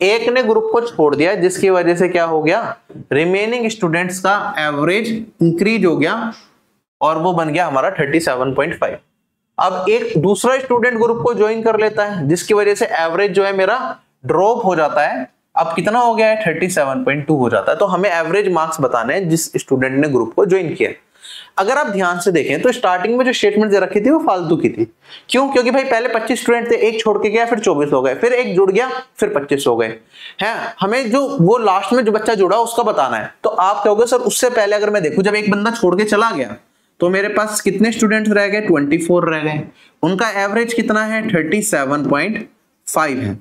एक ने ग्रुप को छोड़ दिया जिसकी वजह से क्या हो गया रिमेनिंग स्टूडेंट्स का एवरेज इंक्रीज हो गया और वो बन गया हमारा 37.5। अब एक दूसरा स्टूडेंट ग्रुप को ज्वाइन कर लेता है जिसकी वजह से एवरेज जो है मेरा ड्रॉप हो जाता है। अब कितना हो गया है 37.2 हो जाता है। तो हमें एवरेज मार्क्स बताने हैं जिस स्टूडेंट ने ग्रुप को ज्वाइन किया। अगर आप ध्यान से देखें तो स्टार्टिंग में जो स्टेटमेंट दे रखी थी वो फालतू की थी। क्यों, क्योंकि भाई पहले 25 स्टूडेंट थे, एक छोड़ के गया फिर 24 हो गए, फिर एक जुड़ गया फिर 25 हो गए हैं। हमें जो वो लास्ट में जो बच्चा जुड़ा उसका बताना है। तो आप कहोगे सर उससे पहले अगर मैं देखूं जब एक बंदा छोड़ के चला गया तो मेरे पास कितने स्टूडेंट्स रह गए 24 रह गए, उनका एवरेज कितना है 37.5 है।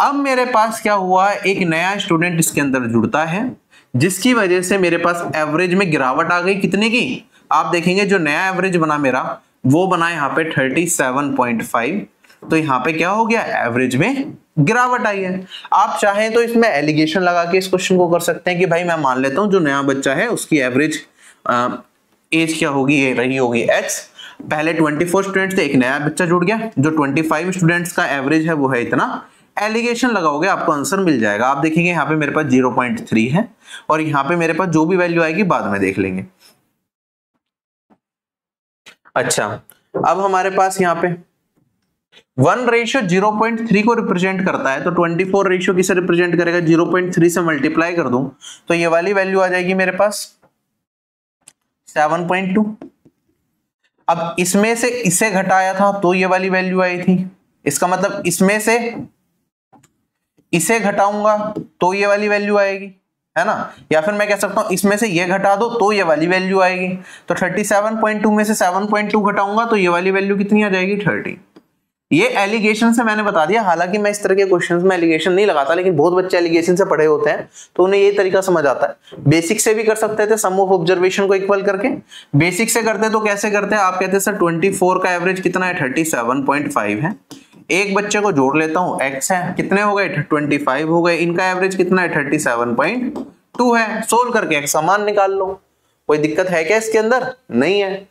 अब मेरे पास क्या हुआ एक नया स्टूडेंट इसके अंदर जुड़ता है जिसकी वजह से मेरे पास एवरेज में गिरावट आ गई। कितने की, आप देखेंगे जो नया एवरेज बना मेरा वो बना यहाँ पे 37.5। तो यहाँ पे क्या हो गया एवरेज में गिरावट आई है। आप चाहें तो इसमें एलिगेशन लगा के इस क्वेश्चन को कर सकते हैं कि भाई मैं मान लेता हूं जो नया बच्चा है उसकी एवरेज एज क्या होगी, ये रही होगी x। पहले 24 स्टूडेंट्स थे, एक नया बच्चा जुड़ गया, जो 25 स्टूडेंट्स का एवरेज है वो है इतना। एलिगेशन लगाओगे आपको आंसर मिल जाएगा। आप देखेंगे यहाँ पे मेरे पास 0.3 है और यहाँ पे मेरे पास जो भी वैल्यू आएगी बाद में देख लेंगे। अच्छा, अब हमारे पास यहाँ पे 1:0.3 को रिप्रेजेंट करता है, तो 24 रेशियो किसे रिप्रेजेंट करेगा, 0.3 से मल्टीप्लाई कर दूं तो ये वाली वैल्यू आ जाएगी मेरे पास 7.2। अब इसमें से इसे घटाया था तो ये वाली वैल्यू आई थी, इसका मतलब इसमें से इसे घटाऊंगा तो ये वाली वैल्यू आएगी, है ना। या फिर मैं कह सकता हूं इसमें से ये घटा दो तो ये वाली वैल्यू आएगी। तो 37.2 में से 7.2 घटाऊंगा तो ये वाली वैल्यू कितनी आ जाएगी, 30। ये एलिगेशन से मैंने बता दिया, हालांकि मैं इस तरह के क्वेश्चंस में एलिगेशन नहीं लगाता, लेकिन बहुत बच्चे एलिगेशन से पढ़े होते हैं तो उन्हें ये तरीका समझ आता है। बेसिक से भी कर सकते थे, सम ऑफ ऑब्जर्वेशन को इक्वल करके। बेसिक से करते तो कैसे करते हैं, आप कहते हैं सर 24 का एवरेज कितना है, 37.5 है। एक बच्चे को जोड़ लेता हूं, x है, कितने हो गए, 25 हो गए, इनका एवरेज कितना है, 37.2 है। सोल्व करके x समान निकाल लो, कोई दिक्कत है क्या इसके अंदर, नहीं है।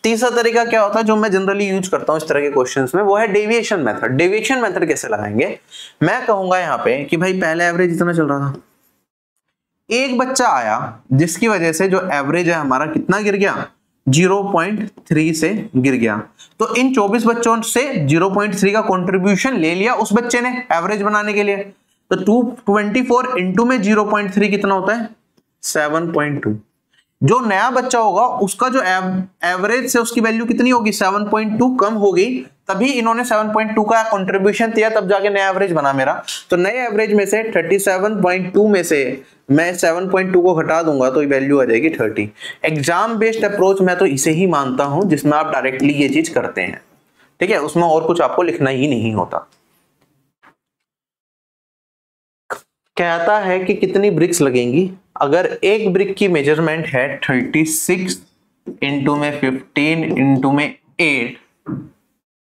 तीसरा तरीका क्या होता है जो मैं जनरली यूज करता हूं इस तरह के क्वेश्चंस में, वो है डेविएशन मेथड। डेविएशन मेथड कैसे लगाएंगे, मैं कहूंगा यहाँ पे कि भाई पहले एवरेज इतना चल रहा था, एक बच्चा आया जिसकी वजह से जो एवरेज है हमारा कितना गिर गया, 0.3 से गिर गया। तो इन 24 बच्चों से 0.3 का कंट्रीब्यूशन ले लिया उस बच्चे ने एवरेज बनाने के लिए। तो 224 इंटू में 0.3 कितना होता है, 7.2। जो नया बच्चा होगा उसका जो एवरेज से उसकी वैल्यू कितनी होगी, 7.2 कम होगी, तभी इन्होंने 7.2 का कंट्रीब्यूशन दिया, तब जाके नया एवरेज बना मेरा। तो नए एवरेज में से 37.2 में से मैं 7.2 को घटा दूंगा तो वैल्यू आ जाएगी 30। एग्जाम बेस्ड अप्रोच मैं तो इसे ही मानता हूं जिसमें आप डायरेक्टली ये चीज करते हैं, ठीक है, उसमें और कुछ आपको लिखना ही नहीं होता। कहता है कि कितनी ब्रिक्स लगेंगी, अगर एक ब्रिक की मेजरमेंट है 36 इंटू में 15 इंटू में 8,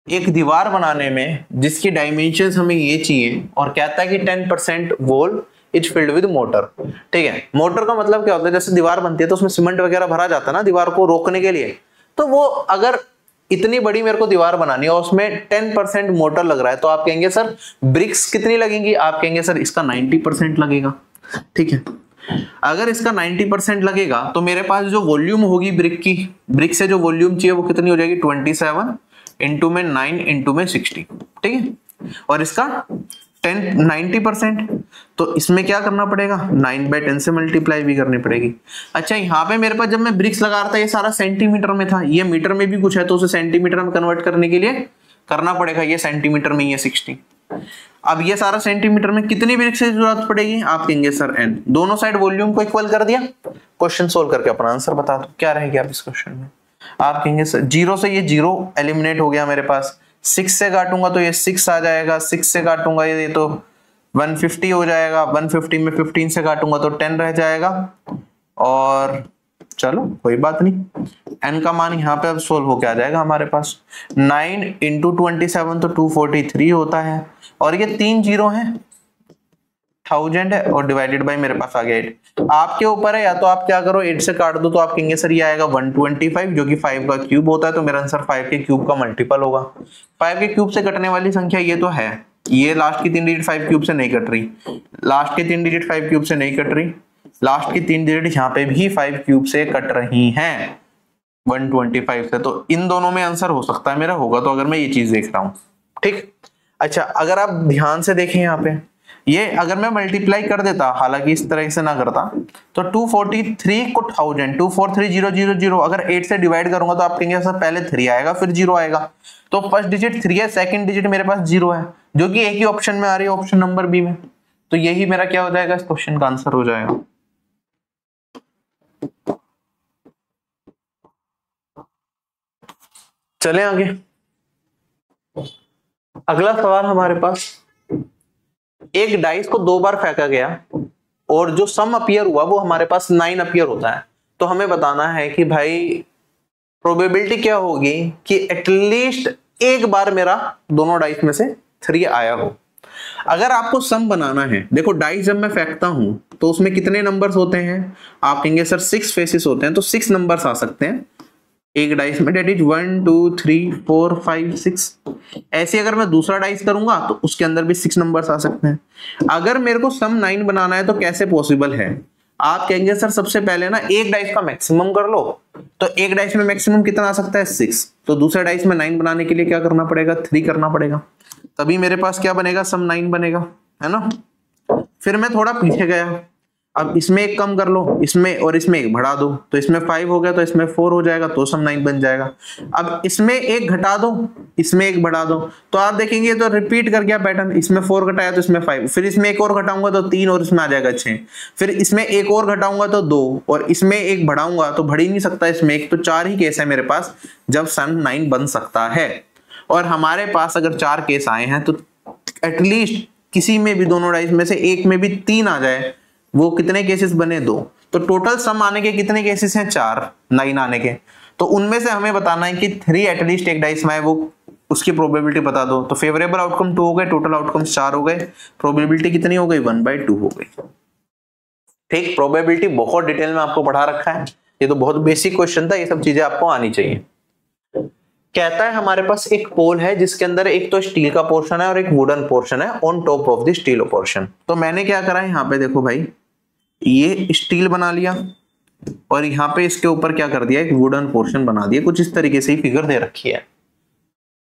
एक दीवार बनाने में जिसकी डायमेंशंस हमें ये चाहिए, और कहता है कि 10% wall is filled with motor. ठीक है, मोटर का मतलब क्या होता है, जैसे दीवार बनती है तो उसमें सीमेंट वगैरह भरा जाता है ना दीवार को रोकने के लिए, तो वो अगर इतनी बड़ी मेरे को दीवार बनानी है और उसमें 10% मोटर लग रहा है तो आप कहेंगे सर ब्रिक्स कितनी लगेंगी, आप कहेंगे सर इसका 90% लगेगा। ठीक है, अगर इसका 90% लगेगा तो मेरे पास जो वॉल्यूम होगी ब्रिक से जो वॉल्यूम चाहिए वो कितनी हो जाएगी, 27 इंटू में 9 इंटू में 60। ठीक है, और इसका 90%, तो इसमें क्या करना पड़ेगा, 9/10 से मल्टीप्लाई भी करनी पड़ेगी। अच्छा, यहाँ पे मेरे पास जब मैं ब्रिक्स लगा रहा था ये सारा सेंटीमीटर में था, ये मीटर में भी कुछ है तो उसे सेंटीमीटर में कन्वर्ट करने के लिए करना पड़ेगा, ये सेंटीमीटर में ही है 60। अब ये सारा सेंटीमीटर में कितनी ब्रिक्स की जरूरत पड़ेगी, आप कहेंगे सर n। दोनों साइड वॉल्यूम को इक्वल कर दिया, क्वेश्चन सोल्व करके अपना आंसर बता दो क्या रहेगा आप इस क्वेश्चन में। आप कहेंगे सर 0 से ये 0 एलिमिनेट हो गया मेरे पास, 6 से काटूंगा तो ये 6 आ जाएगा, 6 से काटूंगा ये तो 150 हो जाएगा, 150 में 15 से काटूंगा तो 10 रह जाएगा, और चलो कोई बात नहीं, n का मान यहाँ पे अब सोल्व होके आ जाएगा हमारे पास। 9 इंटू 27 तो 243 होता है, और ये 3 जीरो है, 1000 है, और डिवाइडेड बाय मेरे पास आ गया 8। आपके ऊपर है, या तो आप क्या करो 8 से काट दो तो आप कहेंगे सर ये आएगा 125, जो कि 5 का क्यूब होता है, तो मेरा आंसर 5 के क्यूब का मल्टीपल होगा। 5 के क्यूब से कटने वाली संख्या ये तो है, ये लास्ट की 3 डिजिट 5 क्यूब से नहीं कट रही, लास्ट की 3 डिजिट 5 क्यूब से नहीं कट रही, लास्ट की 3 डिजिट यहाँ पे भी 5 क्यूब से कट रही हैं 125 से, तो इन दोनों में आंसर हो सकता है मेरा होगा, तो अगर मैं ये चीज देख रहा हूं। ठीक, अच्छा अगर आप ध्यान से देखें यहाँ पे, ये अगर मैं मल्टीप्लाई कर देता, हालांकि इस तरह से ना करता, तो 243 को 1000, 243000, अगर 8 से डिवाइड करूंगा तो आप कहेंगे सर पहले 3 आएगा फिर 0 आएगा, तो फर्स्ट डिजिट 3 है, सेकंड डिजिट मेरे पास 0 है, जो कि एक ही ऑप्शन में आ रही है, ऑप्शन नंबर बी में, तो यही मेरा क्या हो जाएगा, इस क्वेश्चन का आंसर हो जाएगा। चलें आगे, अगला सवाल हमारे पास, एक डाइस को 2 बार फेंका गया और जो सम अपीयर हुआ वो हमारे पास 9 अपीयर होता है, तो हमें बताना है कि भाई प्रोबेबिलिटी क्या होगी कि एटलीस्ट एक बार मेरा दोनों डाइस में से 3 आया हो। अगर आपको सम बनाना है, देखो डाइस जब मैं फेंकता हूं तो उसमें कितने नंबर्स होते हैं, आप कहेंगे सर 6 फेसेस होते हैं, तो 6 नंबर्स आ सकते हैं एक डाइस में, डेट इज 1 2 3 4 5 6। ऐसे अगर मैं दूसरा डाइस करूंगा तो उसके अंदर भी 6 नंबर्स आ सकते हैं। अगर मेरे को सम 9 बनाना है तो कैसे पॉसिबल है, आप कहेंगे सर सबसे पहले ना एक डाइस का मैक्सिमम कर लो, तो एक डाइस में मैक्सिमम कितना आ सकता है 6, तो दूसरे डाइस में 9 बनाने के लिए क्या करना पड़ेगा 3 करना पड़ेगा, तभी मेरे पास क्या बनेगा सम 9 बनेगा, है ना। फिर मैं थोड़ा पीछे गया, अब इसमें एक कम कर लो, इसमें और इसमें एक बढ़ा दो, तो इसमें 5 हो गया तो इसमें 4 हो जाएगा, तो सम 9 बन जाएगा। अब इसमें एक घटा दो, इसमें एक बढ़ा दो, तो आप देखेंगे तो रिपीट कर गया पैटर्न, इसमें 4 घटाया तो इसमें 5, फिर इसमें एक और घटाऊंगा तो 3 और इसमें आ जाएगा 6, फिर इसमें एक और घटाऊंगा तो 2 और इसमें एक बढ़ाऊंगा तो बढ़ ही नहीं सकता इसमें एक, तो 4 ही केस है मेरे पास जब सम 9 बन सकता है। और हमारे पास अगर 4 केस आए हैं तो एटलीस्ट किसी में भी दोनों डाइस में से एक में भी 3 आ जाए, वो कितने केसेस बने 2, तो टोटल सम आने के कितने केसेस हैं 4 9 आने के, तो उनमें से हमें बताना है कि 3 एटलीस्ट एक डाइस में है, वो उसकी प्रोबेबिलिटी बता दो। तो फेवरेबल आउटकम 2 हो गए, टोटल आउटकम 4 हो गए, प्रोबेबिलिटी कितनी हो गई 1/2 हो गई। ठीक, प्रोबेबिलिटी बहुत डिटेल में आपको पढ़ा रखा है, ये तो बहुत बेसिक क्वेश्चन था, ये सब चीजें आपको आनी चाहिए। कहता है हमारे पास एक पोल है जिसके अंदर एक तो स्टील का पोर्शन है और एक वुडन पोर्शन है on top of the steel portion. तो मैंने क्या करा है यहाँ पे देखो भाई, ये स्टील बना लिया और यहाँ पे इसके ऊपर क्या कर दिया एक वुडन पोर्शन बना दिया, कुछ इस तरीके से ही फिगर दे रखी है।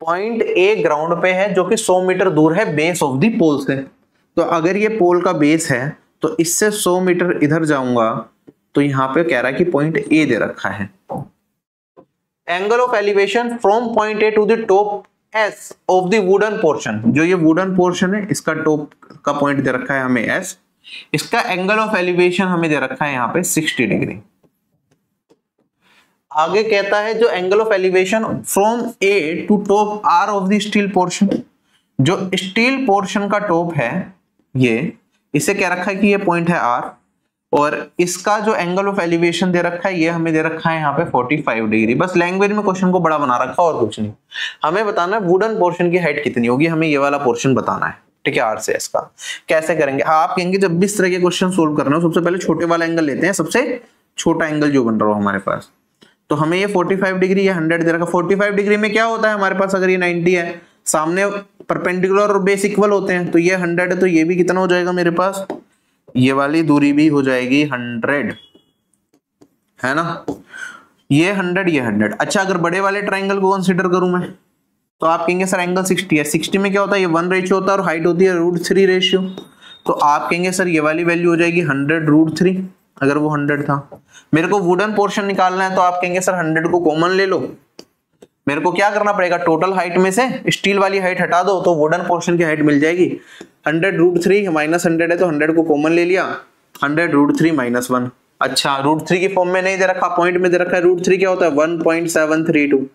पॉइंट ए ग्राउंड पे है जो कि 100 मीटर दूर है बेस ऑफ द पोल से। तो अगर ये पोल का बेस है तो इससे 100 मीटर इधर जाऊंगा तो यहाँ पे कह रहा है कि पॉइंट ए दे रखा है। Angle of elevation from point A to the top S of the wooden portion, जो ये वुडन पोर्शन है इसका टॉप का पॉइंट दे रखा है हमें एस, इसका एंगल ऑफ एलिवेशन हमें दे रखा है यहाँ पे 60 डिग्री। आगे कहता है जो angle of elevation from A to top R of the steel portion, जो स्टील पोर्शन का टॉप है ये, इसे क्या रखा है कि ये पॉइंट है आर, और इसका जो एंगल ऑफ एलिवेशन दे रखा है ये हमें दे रखा है यहाँ पे 45 डिग्री। बस लैंग्वेज में क्वेश्चन को बड़ा बना रखा और कुछ नहीं। हमें बताना है वुडन पोर्शन की हाइट कितनी होगी, हमें ये वाला पोर्शन बताना है, ठीक है, आर से एस का। कैसे करेंगे आप कहेंगे जब भी इस तरह के क्वेश्चन सोल्व करना हो सबसे पहले छोटे वाला एंगल लेते हैं, सबसे छोटा एंगल जो बन रहा हो हमारे पास। तो हमें ये 45 डिग्री या 100 दे रखा, 45 डिग्री में क्या होता है हमारे पास, अगर ये 90 है सामने परपेंडिकुलर और बेस इक्वल होते हैं, तो ये 100 है तो ये भी कितना हो जाएगा मेरे पास, ये वाली दूरी भी हो जाएगी 100, है ना। ये 100 ये 100। अच्छा अगर बड़े वाले ट्राइंगल को कंसीडर करूं मैं तो आप कहेंगे सर एंगल 60 है, 60 में क्या होता है ये 1 रेशियो होता है और हाइट होती है √3 रेशियो, तो आप कहेंगे सर ये वाली वैल्यू हो जाएगी 100√3, अगर वो 100 था। मेरे को वुडन पोर्शन निकालना है तो आप कहेंगे सर 100 को कॉमन ले लो, मेरे को क्या करना पड़ेगा टोटल हाइट में से स्टील वाली हाइट हटा दो तो वुडन पोर्शन की हाइट मिल जाएगी। 100√3 माइनस 100 है तो 100 को कॉमन ले लिया, 100√3 माइनस 1। अच्छा √3 की फॉर्म में नहीं दे रखा, पॉइंट में दे रखा है। √3 क्या होता है 1.732।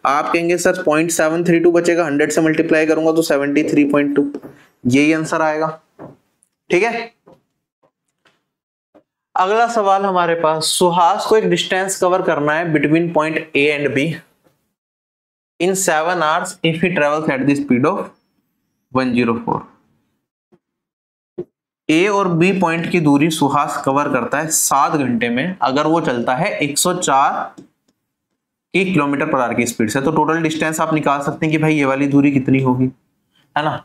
आप कहेंगे सर 0.732 बचेगा, 100 से मल्टीप्लाई करूंगा तो 73.2, यही आंसर आएगा, ठीक है। अगला सवाल हमारे पास, सुहास को एक डिस्टेंस कवर करना है between point A and be in 7 hours if he travels at the speed of 104। ए और बी पॉइंट की दूरी सुहास कवर करता है 7 घंटे में अगर वो चलता है 104 किलोमीटर/आवर की स्पीड से। तो टोटल डिस्टेंस आप निकाल सकते हैं कि भाई ये वाली दूरी कितनी होगी, है ना।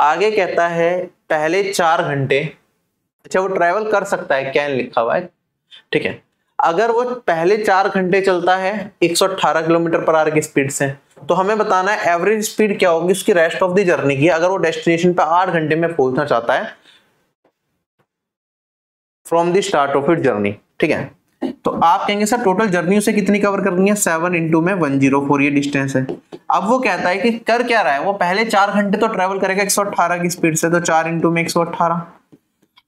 आगे कहता है पहले 4 घंटे, अच्छा वो ट्रेवल कर सकता है, कैन लिखा हुआ है, ठीक है। अगर वो पहले 4 घंटे चलता है 118 किलोमीटर/आवर की स्पीड से, तो हमें बताना है एवरेज स्पीड क्या होगी उसकी रेस्ट ऑफ द जर्नी की, अगर वो डेस्टिनेशन पे 8 घंटे में पहुंचना चाहता है from the start of it journey, ठीक है। तो आप कहेंगे सर टोटल जर्नी उसे कितनी कवर करनी है, 7 इंटू में 104 ये डिस्टेंस है। अब वो कहता है कि कर क्या रहा है, वो पहले 4 घंटे तो ट्रेवल करेगा 118 की स्पीड से, तो 4 इंटू में 118।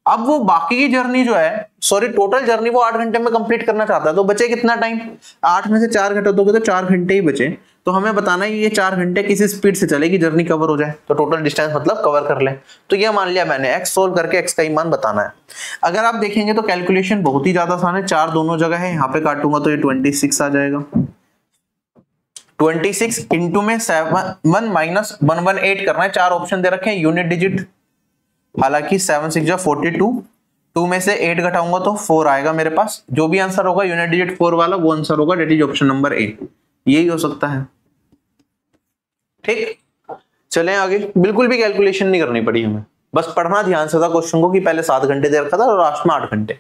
अब वो बाकी की जर्नी जो है, सॉरी टोटल जर्नी वो 8 घंटे में कंप्लीट करना चाहता है, तो बचे कितना टाइम, 8 में से 4 घटा दोगे तो 4 घंटे ही बचे। तो हमें बताना है ये 4 घंटे किस स्पीड से चलेगी जर्नी कवर हो जाए, तो टोटल डिस्टेंस मतलब कवर कर ले। तो ये मान लिया मैंने, x सोल्व करके x का ही मान बताना है। अगर आप देखेंगे तो कैलकुलेशन बहुत ही ज्यादा आसान है, 4 दोनों जगह है, यहाँ पे काटूंगा तो ये 26 आ जाएगा। 26 इंटू में 7 माइनस 118 करना है, 4 ऑप्शन दे रखे हैं यूनिट डिजिट, हालांकि 7 6 जा 42, 2 में से 8 घटाऊंगा तो 4 आएगा मेरे पास। जो भी आंसर होगा यूनिट डिजिट 4 वाला वो आंसर होगा, that is option number A, यही हो सकता है, ठीक। चलें आगे, बिल्कुल भी कैलकुलेशन नहीं करनी पड़ी हमें, बस पढ़ना ध्यान से था क्वेश्चन को कि पहले 7 घंटे दे रखा था और लास्ट में 8 घंटे।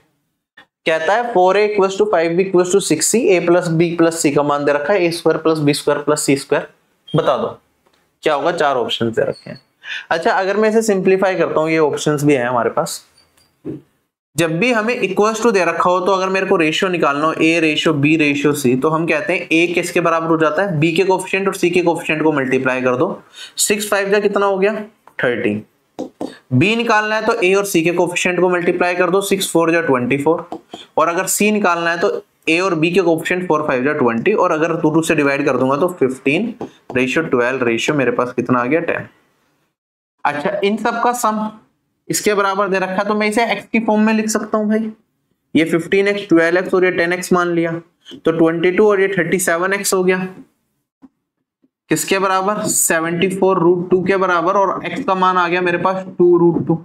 कहता है 4a equals to 5b equals to 6c, a plus b plus c का मान दे रखा है, a square plus b square plus c square, बता दो क्या होगा। 4 ऑप्शन दे रखे हैं। अच्छा, अगर मैं इसे सिंप्लीफाई करता हूं, ये ऑप्शंस भी हैं हमारे पास। जब भी हमें इक्वल्स टू दे रखा हो तो अगर मेरे को रेशियो निकालना हो a ratio b ratio c, तो हम कहते हैं a किसके बराबर हो जाता है, b के कोफिशिएंट और c के कोफिशिएंट को मल्टीप्लाई कर दो। 6 5 का कितना हो गया 30। b निकालना है तो a और c के कोफिशिएंट को मल्टीप्लाई कर दो, 6 4 जा 24। और अगर c निकालना है तो a और b के कोफिशिएंट 4 5 जा 20, और अगर 2 से डिवाइड कर दूंगा तो 15 रेशियो 12 रेशियो मेरे पास कितना आ गया 10। अच्छा, इन सब का सम इसके बराबर दे रखा है तो मैं इसे x की फॉर्म में लिख सकता हूं भाई। ये 15x 12x और ये 10x मान लिया तो 22 और ये 37x हो गया, किसके बराबर 74√2 के बराबर, और x का मान आ गया मेरे पास 2√2।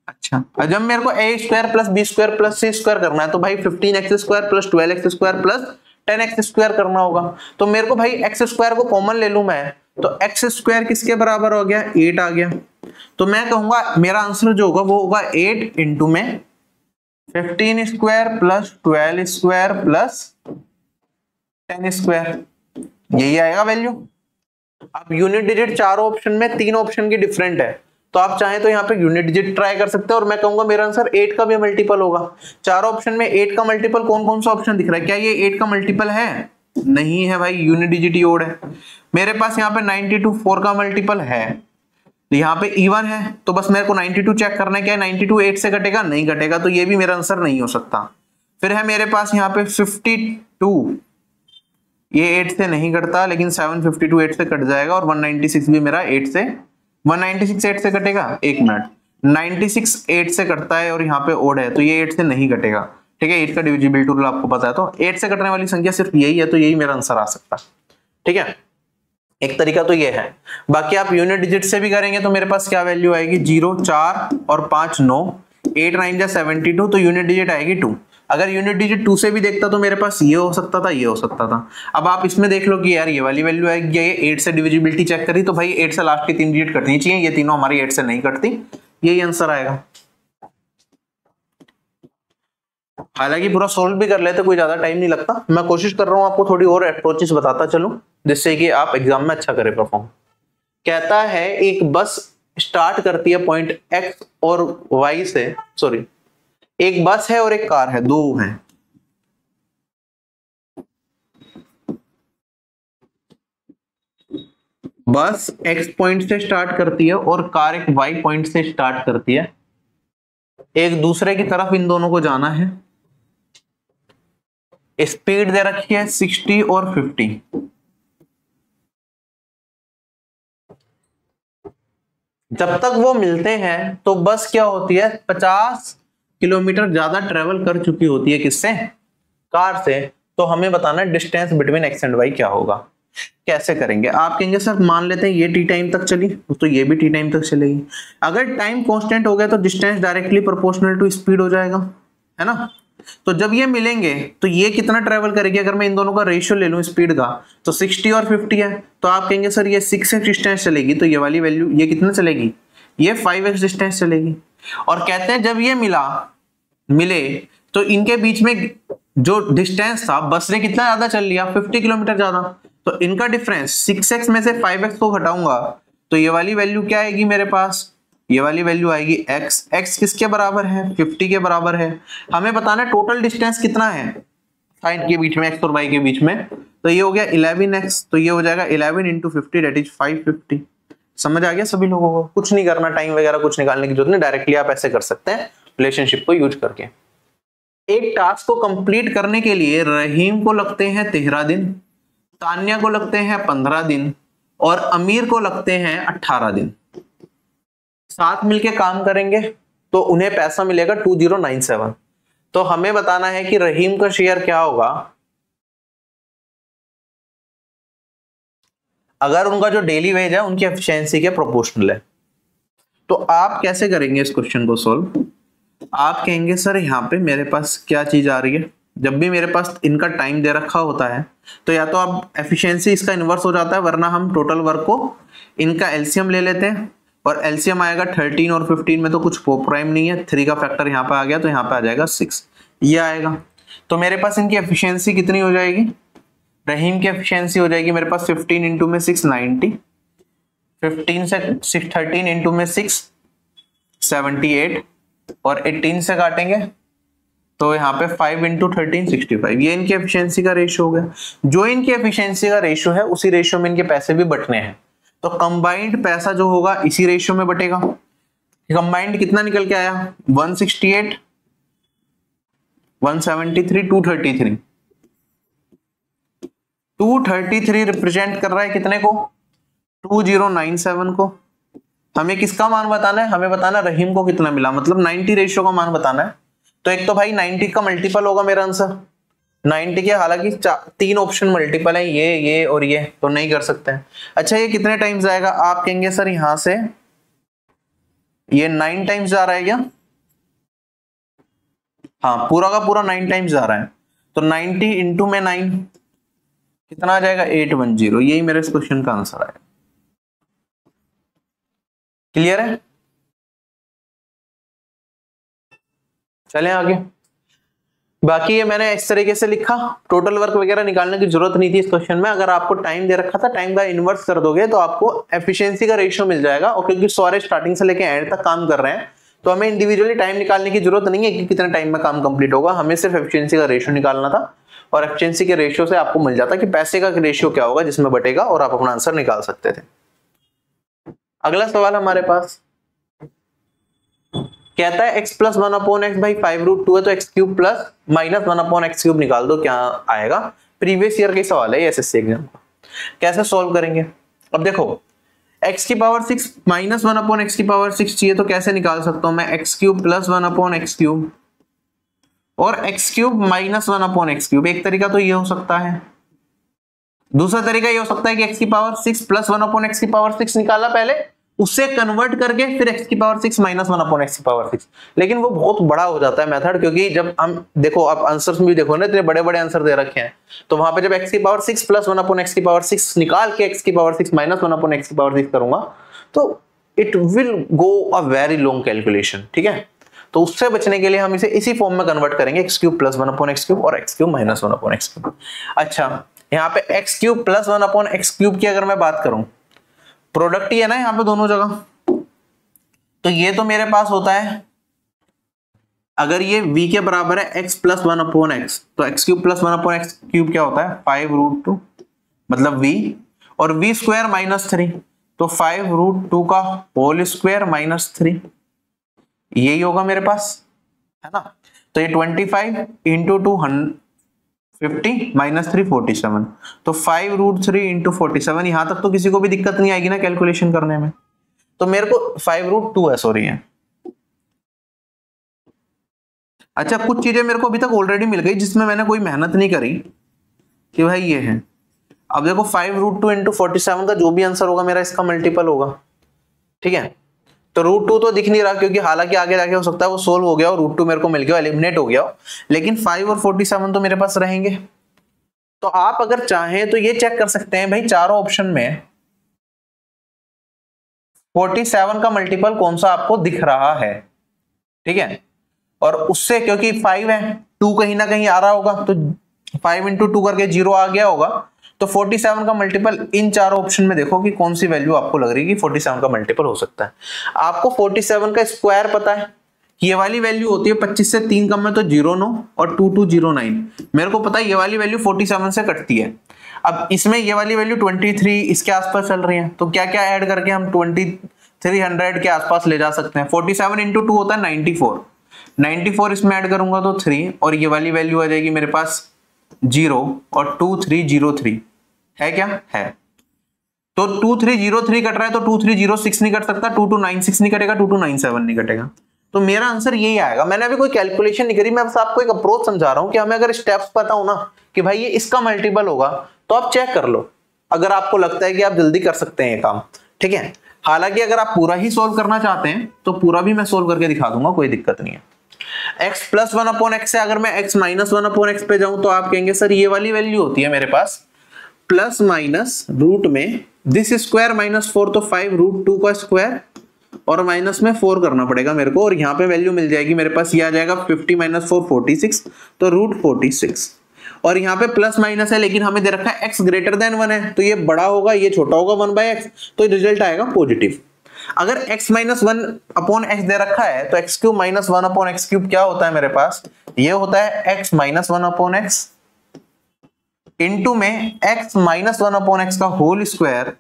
अच्छा, जब मेरे को a square plus b square plus c square करना है तो भाई 15x square plus 12x square plus 10x square करना होगा। तो मेरे को भाई x स्क्वायर को कॉमन ले लूं मैं, तो x स्क्वायर किसके बराबर हो गया 8 आ गया। तो मैं कहूंगा मेरा आंसर जो होगा वो होगा 8 इंटू में 15 square plus 12 square plus 10 square, यही आएगा वैल्यू। अब यूनिट डिजिट चारों ऑप्शन में 3 ऑप्शन की डिफरेंट है, तो आप चाहें तो यहाँ पे यूनिट डिजिट ट्राई कर सकते हैं, और मैं कहूंगा मेरा आंसर 8 का भी मल्टीपल होगा। चारों ऑप्शन में 8 का मल्टीपल कौन कौन सा ऑप्शन दिख रहा है, क्या ये 8 का मल्टीपल है, नहीं है भाई, यूनिट डिजिट ही ओड है। मेरे पास यहाँ पे 92 4 का मल्टीपल है, यहाँ पे इवन है, तो बस मेरे को 92 चेक करना है, क्या 92 8 से घटेगा, नहीं घटेगा, तो ये भी मेरा आंसर नहीं हो सकता। फिर है मेरे पास यहाँ पे 52, ये 8 से नहीं कटता, लेकिन 752 8 से कट जाएगा, और 196 भी मेरा 8 से 196 8 से कटेगा, एक मिनट, 96 8 से कटता है और यहाँ पे ओड है, तो ये 8 से नहीं कटेगा, ठीक है। 8 का डिविजिबिलिटी रूल आपको पता है, तो 8 से कटने वाली संख्या सिर्फ यही है, तो यही मेरा आंसर आ सकता है, ठीक है। एक तरीका तो ये है, बाकी आप यूनिट डिजिट से भी करेंगे तो मेरे पास क्या वैल्यू आएगी 0 4 और 5 9, 8 9 जा 72, तो यूनिट डिजिट आएगी 2। अगर यूनिट डिजिट 2 से भी देखता तो मेरे पास ये हो सकता था, ये हो सकता था। अब आप इसमें देख लो कि यार ये वाली वैल्यू आएगी, ये 8 से डिविजिबिलिटी चेक करी तो भाई 8 से लास्ट की 3 डिजिट कटनी चाहिए, ये तीनों हमारी 8 से नहीं कटती, यही आंसर आएगा। हालांकि पूरा सोल्व भी कर लेते, कोई ज्यादा टाइम नहीं लगता, मैं कोशिश कर रहा हूं आपको थोड़ी और अप्रोचेस बताता चलूं जिससे कि आप एग्जाम में अच्छा करें परफॉर्म। कहता है एक बस स्टार्ट करती है पॉइंट एक्स और वाई से, सॉरी एक बस है और एक कार है, दो हैं। बस एक्स पॉइंट से स्टार्ट करती है और कार एक वाई पॉइंट से स्टार्ट करती है, एक दूसरे की तरफ इन दोनों को जाना है। स्पीड दे रखी है 60 और 50। जब तक वो मिलते हैं तो बस क्या होती है 50 किलोमीटर ज्यादा ट्रेवल कर चुकी होती है, किससे, कार से। तो हमें बताना है distance between X and Y क्या होगा। कैसे करेंगे, आप कहेंगे सर मान लेते हैं ये टी टाइम तक चली तो ये भी टी टाइम तक चलेगी। अगर टाइम कांस्टेंट हो गया तो distance directly proportional to speed हो जाएगा, है ना। तो जब ये मिलेंगे तो ये कितना ट्रेवल करेगी, अगर मैं इन दोनों का रेशियो ले लूं स्पीड का तो 60 और 50 है, तो आप कहेंगे सर ये 6x डिस्टेंस चलेगी, तो ये वाली वैल्यू ये कितना चलेगी, ये 5x डिस्टेंस चलेगी। और कहते हैं जब ये मिले तो इनके बीच में जो डिस्टेंस था बस ने कितना ज्यादा चल लिया, 50 किलोमीटर ज्यादा, तो इनका डिफरेंस 6x में से 5x को घटाऊंगा तो ये वाली वैल्यू क्या आएगी मेरे पास, ये वाली वैल्यू आएगी x। x किसके बराबर है, 50 के बराबर है। हमें बताना है टोटल डिस्टेंस कितना है साइड के बीच में, x और y के बीच में, तो ये हो गया 11x, तो ये हो जाएगा 11 इंटू 50 दैट इज 550। समझ आ गया सभी लोगों को, कुछ नहीं करना, टाइम वगैरह कुछ निकालने की जरूरत नहीं, डायरेक्टली आप ऐसे कर सकते हैं रिलेशनशिप को यूज करके। एक टास्क को कंप्लीट करने के लिए रहीम को लगते हैं 13 दिन, तान्या को लगते हैं 15 दिन और अमीर को लगते हैं 18 दिन। साथ मिलके काम करेंगे तो उन्हें पैसा मिलेगा 2097। तो हमें बताना है कि रहीम का शेयर क्या होगा अगर उनका जो डेली वेज है उनकी एफिशिएंसी के प्रोपोर्शनल है। तो आप कैसे करेंगे इस क्वेश्चन को सॉल्व, आप कहेंगे सर यहाँ पे मेरे पास क्या चीज आ रही है, जब भी मेरे पास इनका टाइम दे रखा होता है तो या तो आप एफिशिएंसी इसका इनवर्स हो जाता है, वरना हम टोटल वर्क को इनका एलसीएम ले लेते हैं, और एलसीएम आएगा 13 और 15 में तो कुछ प्राइम नहीं है, 3 का फैक्टर यहाँ पे आ गया तो यहाँ पे आ जाएगा 6। ये आएगा। तो मेरे पास इनकी एफिशिएंसी कितनी हो जाएगी, रहीम की एफिशिएंसी हो जाएगी मेरे पास 15 इंटू में 6 90, 15 से 6 13 इंटू में 6 78 और 18 से काटेंगे तो यहाँ पे 5 इंटू 13 65। ये इनकी एफिशिएंसी का रेशियो हो गया। जो इनकी एफिशिएंसी का रेशियो है उसी रेशियो में इनके पैसे भी बटने हैं, तो कंबाइंड पैसा जो होगा इसी रेशियो में बटेगा। कंबाइंड कितना निकल के आया 168 173 233। 233 रिप्रेजेंट कर रहा है कितने को 2097 को। हमें किसका मान बताना है, हमें बताना रहीम को कितना मिला, मतलब 90 रेशियो का मान बताना है। तो एक तो भाई 90 का मल्टीपल होगा मेरा आंसर 90 के, हालांकि 3 ऑप्शन मल्टीपल है ये और ये, तो नहीं कर सकते हैं। अच्छा ये कितने टाइम्स जाएगा, आप कहेंगे सर यहां से ये 9 टाइम्स जा रहा है क्या, हाँ पूरा का पूरा 9 टाइम्स जा रहा है। तो 90 इंटू में 9 कितना आ जाएगा 810। यही मेरे इस क्वेश्चन का आंसर है। क्लियर है, चलें आगे। बाकी ये मैंने इस तरीके से लिखा, टोटल वर्क वगैरह निकालने की जरूरत नहीं थी इस क्वेश्चन में। अगर आपको टाइम दे रखा था, टाइम का इनवर्स कर दोगे तो आपको एफिशिएंसी का रेशियो मिल जाएगा। और क्योंकि सारे स्टार्टिंग से लेके एंड तक काम कर रहे हैं तो हमें इंडिविजुअली टाइम निकालने की जरूरत नहीं है कि कितने टाइम में काम कंप्लीट होगा, हमें सिर्फ एफिशिएंसी का रेशियो निकालना था। और एफिशिएंसी के रेशियो से आपको मिल जाता कि पैसे का रेशियो क्या होगा जिसमें बटेगा, और आप अपना आंसर निकाल सकते थे। अगला सवाल हमारे पास कहता है x प्लस 1/x भाई 5√2 है तो x cube plus minus 1/x cube निकाल दो, क्या आएगा। प्रीवियस ईयर का सवाल है एसएससी एग्जाम का। कैसे सॉल्व करेंगे, अब देखो x की पावर 6 माइनस 1/x की पावर 6 चाहिए तो कैसे निकाल सकता हूं मैं, x cube plus 1/x cube और x cube minus 1/x cube. एक तरीका तो ये हो सकता है, दूसरा तरीका ये हो सकता है कि x की पावर 6 प्लस 1/x की पावर 6 निकाला पहले, उससे कन्वर्ट करके फिर x की पावर 6 माइनस 1/x की पावर 6। लेकिन वो बहुत बड़ा हो जाता है मेथड, क्योंकि जब हम देखो आप आंसर्स में भी देखो ना इतने बड़े बड़े आंसर दे रखे हैं, तो वहां पे जब x की पावर 6 प्लस 1/x की पावर 6 निकाल के x की पावर 6 माइनस 1/x की पावर 6 करूंगा तो it will go a very long calculation. ठीक है, तो उससे बचने के लिए हम इसे इसी फॉर्म में कन्वर्ट करेंगे, x cube plus 1/x cube और x cube minus 1/x cube. अच्छा यहाँ पे x cube plus 1/x cube की अगर मैं बात करूं, प्रोडक्ट ही है ना यहाँ पे दोनों जगह, तो ये तो मेरे पास होता है, अगर ये v के बराबर है x प्लस 1/x तो x cube plus 1/x cube क्या होता है 5√2 मतलब v, और v स्क्वायर माइनस 3 तो 5√2 का होल स्क्वायर माइनस 3, यही होगा मेरे पास, है ना। तो ये 25 इंटू 250 माइनस 3 47, तो 5√3 इंटू 47। यहां तक तो किसी को भी दिक्कत नहीं आएगी ना कैलकुलेशन करने में। तो मेरे को 5√2 है, सॉरी है। अच्छा कुछ चीजें मेरे को अभी तक ऑलरेडी मिल गई जिसमें मैंने कोई मेहनत नहीं करी कि भाई ये है। अब देखो 5√2 इंटू 47 का जो भी आंसर होगा मेरा इसका मल्टीपल होगा। ठीक है, तो √2 तो दिख नहीं रहा क्योंकि हालांकि आगे जाके हो सकता है वो सोल्व हो गया और √2 मेरे को मिल गया, एलिमिनेट हो गया, लेकिन 5 और 47 तो मेरे पास रहेंगे। तो आप अगर चाहें तो ये चेक कर सकते हैं भाई चारों ऑप्शन में 47 का मल्टीपल कौन सा आपको दिख रहा है। ठीक है, और उससे क्योंकि 5 है 2 कहीं ना कहीं आ रहा होगा, तो 5 इंटू 2 करके 0 आ गया होगा, तो 47 का मल्टीपल इन चारों ऑप्शन में देखो कि कौन सी वैल्यू आपको लग रही है कि 47 का मल्टीपल हो सकता है। आपको 47 का स्क्वायर पता है, ये वाली वैल्यू होती है 25 से 3 कम है तो 09 और 2209। मेरे को पता है ये वाली वैल्यू 47 से कटती है। अब इसमें ये वाली वैल्यू 23 इसके आसपास चल रही है, तो क्या क्या ऐड करके हम 2300 के आसपास ले जा सकते हैं। 47 इंटू 2 होता है 94 इसमें ऐड करूंगा तो 3, और ये वाली वैल्यू आ जाएगी मेरे पास 0 और 2303 है क्या है। तो 2303 कट रहा है तो 2306 नहीं कट सकता, 2296 नहीं कटेगा, 2297 नहीं कटेगा। तो मेरा आंसर यही आएगा। मैंने अभी कोई कैलकुलेशन नहीं करी, मैं बस आपको एक अप्रोच समझा रहा हूं कि हमें अगर स्टेप्स पता हो ना कि भाई ये इसका मल्टीपल होगा तो आप चेक कर लो, अगर आपको लगता है कि आप जल्दी कर सकते हैं ये काम। ठीक है, हालांकि अगर आप पूरा ही सोल्व करना चाहते हैं तो पूरा भी मैं सोल्व करके दिखा दूंगा, कोई दिक्कत नहीं है। x प्लस 1/x से अगर मैं x माइनस 1/x पे जाऊं तो आप कहेंगे सर ये वाली वैल्यू होती है मेरे पास प्लस माइनस रूट में दिस स्क्वायर माइनस 4 तो 5√2 का स्क्वायर और माइनस में 4 करना पड़ेगा मेरे को, और यहाँ पे वैल्यू मिल जाएगी मेरे पास, ये आ जाएगा 50 - 4 46, तो √46। और यहाँ पे प्लस माइनस है लेकिन हमें दे रखा है x ग्रेटर देन 1 है, तो ये बड़ा होगा ये छोटा होगा 1/x, तो रिजल्ट आएगा पॉजिटिव। अगर x - 1/x दे रखा है तो x³ - 1/x³ क्या होता है मेरे पास, ये होता है x - 1/x इनटू में x - 1/x का होल स्क्वायर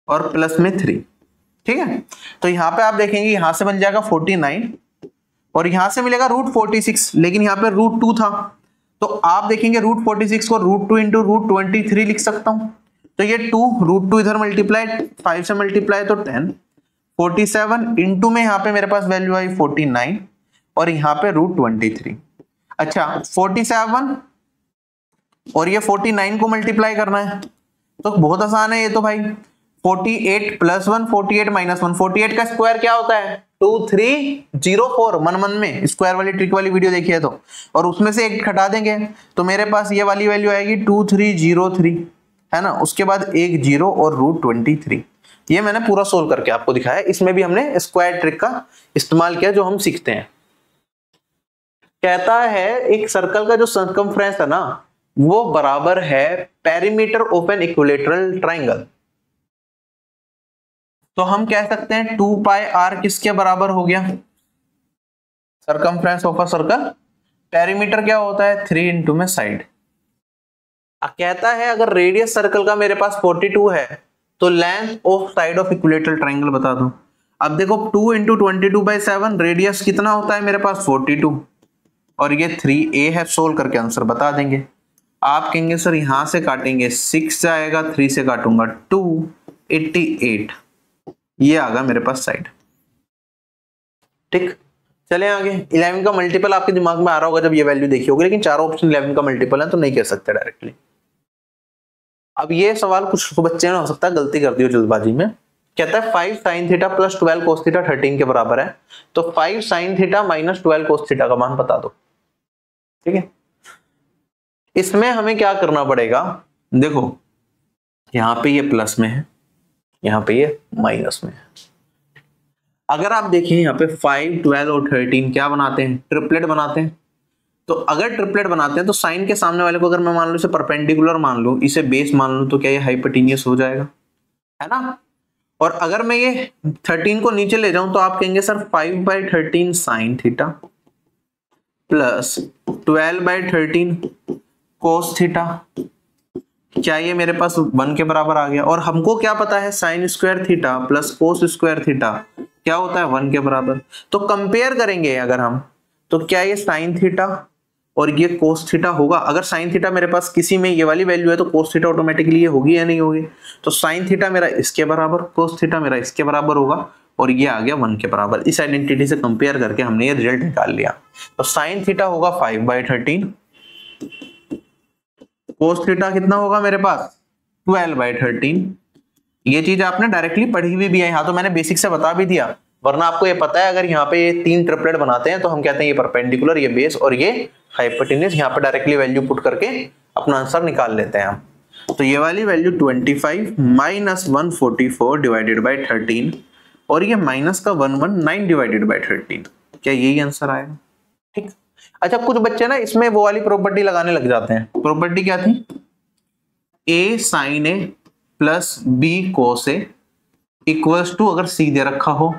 और प्लस में 3। ठीक है, तो यहां पे आप देखेंगे यहां से बन जाएगा 49 और यहां से मिलेगा √46, लेकिन यहां पे √2 था, तो आप देखेंगे √46 को √2 इंटू √23 लिख सकता हूं, तो ये 2 √2 इधर मल्टीप्लाई 5 से मल्टीप्लाई तो 10, 47 इंटू में यहां पे मेरे पास वैल्यू आई 49 और यहां पे √23। अच्छा 47 और ये 49 को मल्टीप्लाई करना है, तो बहुत आसान है ये तो भाई, 48 + 1 48 - 1, 48 का स्क्वायर क्या होता है 2304, मन में स्क्वायर वाली ट्रिक वाली वीडियो देखी है तो, और उसमें से एक घटा देंगे तो मेरे पास ये वाली वैल्यू आएगी 2303, है ना, उसके बाद एक 0 और √23। ये मैंने पूरा सोल्व करके आपको दिखाया, इसमें भी हमने स्क्वायर ट्रिक का इस्तेमाल किया जो हम सीखते हैं। कहता है एक सर्कल का जो सर्कमफ्रेंस है ना वो बराबर है perimeter of an equilateral triangle, तो हम कह सकते हैं 2πr किसके बराबर हो गया, circumference of a circle, perimeter क्या होता है 3 इंटू में साइड। कहता है अगर रेडियस सर्कल का मेरे पास 42 है तो length of side of equilateral triangle बता दो। अब देखो 2 × 22/7 रेडियस कितना होता है मेरे पास 42 और ये 3a है, सोल्व करके आंसर बता देंगे। आप कहेंगे सर यहां से काटेंगे 6 जाएगा, 3 से काटूंगा 2, 88, ये आ गया मेरे पास साइड। ठीक, चले आगे। 11 का मल्टीपल आपके दिमाग में आ रहा होगा जब ये वैल्यू देखी होगी, लेकिन चारों ऑप्शन 11 का मल्टीपल है तो नहीं कह सकते डायरेक्टली। अब ये सवाल कुछ बच्चे ने हो सकता है गलती कर दी हो जल्दबाजी में, कहता है 5 sin थीटा + 12 cos थीटा 13 के बराबर है, तो 5 sin थीटा - 12 cos थीटा का मान बता दो। ठीक है, इसमें हमें क्या करना पड़ेगा, देखो यहां पे ये प्लस में है, यहां पे ये माइनस में है। अगर आप देखें यहाँ पे 5, 12 और 13 क्या बनाते हैं, ट्रिपलेट बनाते हैं। तो अगर ट्रिपलेट बनाते हैं तो साइन के सामने वाले को अगर मैं मान लूं इसे परपेंडिकुलर मान लूं, इसे बेस मान लूं, तो क्या ये हाइपोटेन्यूस हो जाएगा, है ना। और अगर मैं ये 13 को नीचे ले जाऊं तो आप कहेंगे sir 5/13 sin theta plus 12/13 cos theta, क्या ये मेरे पास 1 के बराबर आ गया। और हमको क्या पता है sin² theta plus cos² theta क्या होता है 1 के बराबर। तो कंपेयर करेंगे अगर हम, तो क्या ये sin थीटा और ये cos थीटा होगा। अगर sin थीटा मेरे पास किसी में ये वाली वैल्यू है तो cos थीटा ऑटोमेटिकली ये होगी या नहीं होगी। तो sin थीटा मेरा इसके बराबर, cos थीटा मेरा इसके बराबर होगा और ये आ गया 1 के बराबर। इस आइडेंटिटी से कंपेयर करके हमने ये रिजल्ट निकाल लिया। तो sin थीटा होगा 5/13, cos थीटा कितना होगा मेरे पास 12/13। ये चीज आपने डायरेक्टली पढ़ी हुई भी है, यहाँ तो मैंने बेसिक से बता भी दिया, वरना आपको ये पता है अगर यहाँ पे ये 3 ट्रिपलेट बनाते हैं तो हम कहते हैं ये परपेंडिकुलर, ये बेस और ये हाइपोटेन्यूस। यहाँ पे डायरेक्टली वैल्यू पुट करके अपना आंसर निकाल लेते हैं हम। तो ये वाली वैल्यू 25 - 144 डिवाइडेड बाई 13 और ये माइनस का 119 डिवाइडेड बाई 13, क्या यही आंसर आएगा। ठीक, अच्छा कुछ बच्चे ना इसमें वो वाली प्रॉपर्टी लगाने लग जाते हैं। प्रॉपर्टी क्या थी, a sin a plus b cos a equals to अगर c दे रखा हो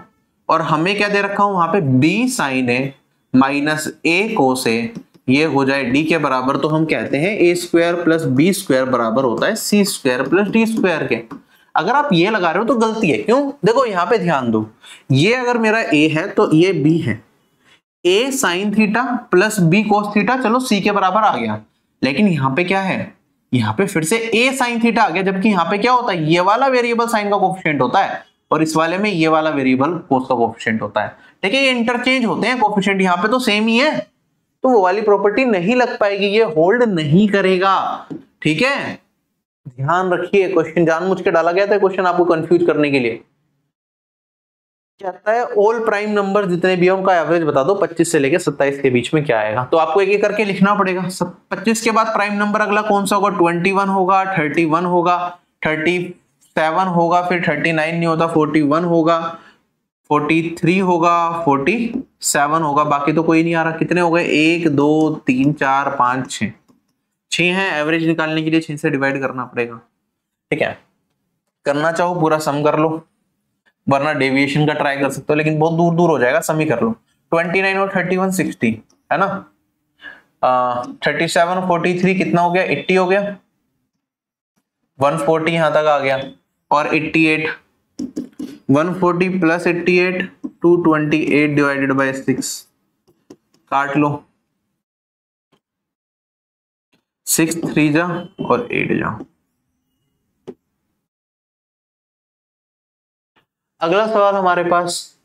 और हमें क्या दे रखा हो वहां पे b sin a minus a cos a, ये हो जाए d के बराबर, तो हम कहते हैं a² प्लस b² बराबर होता है c² प्लस d² के। अगर आप ये लगा रहे हो तो गलती है, क्यों, देखो यहाँ पे ध्यान दो, ये अगर मेरा a है तो ये b है, a sin theta plus b cos theta, चलो c के बराबर आ गया, लेकिन यहाँ पे क्या है, यहाँ पे फिर से a sin थीटा आ गया, जबकि यहाँ पे क्या होता है, ये वाला वेरिएबल साइन का कोफिशिएंट होता है और इस वाले में ये वाला वेरिएबल कोस का कोफिशिएंट होता है। ठीक है, ये इंटरचेंज होते हैं कोफिशिएंट, यहाँ पे तो सेम ही है, तो वो वाली प्रॉपर्टी नहीं लग पाएगी, ये होल्ड नहीं करेगा। ठीक है, ध्यान रखिए, क्वेश्चन जानबूझ के डाला गया था क्वेश्चन आपको कंफ्यूज करने के लिए। कहता है ऑल प्राइम नंबर जितने भी हैं उनका एवरेज बता दो 25 से लेकर 27 के बीच में क्या आएगा। तो आपको एक एक करके लिखना पड़ेगा। 25 के बाद प्राइम नंबर अगला कौन सा होगा, 21 होगा, 31 होगा, 30 7 होगा, फिर 39 नहीं होता, 41 होगा, 43 होगा, 47 होगा, बाकी तो कोई नहीं आ रहा। कितने हो गए? 1 2 3 4 5 6, 6 है। एवरेज निकालने के लिए 6 से डिवाइड करना पड़ेगा। ठीक है, करना चाहो पूरा सम कर लो, वरना डेविएशन का ट्राई कर सकते हो, लेकिन बहुत दूर दूर हो जाएगा, सम ही कर लो। 29 और 31 60 है ना। 37 43 कितना हो गया? 80 हो गया। 140 यहां तक आ गया, और 88 140 प्लस 88 228 डिवाइडेड बाय 6 काट लो। 6 3 जा और 8 जा। अगला सवाल हमारे पास,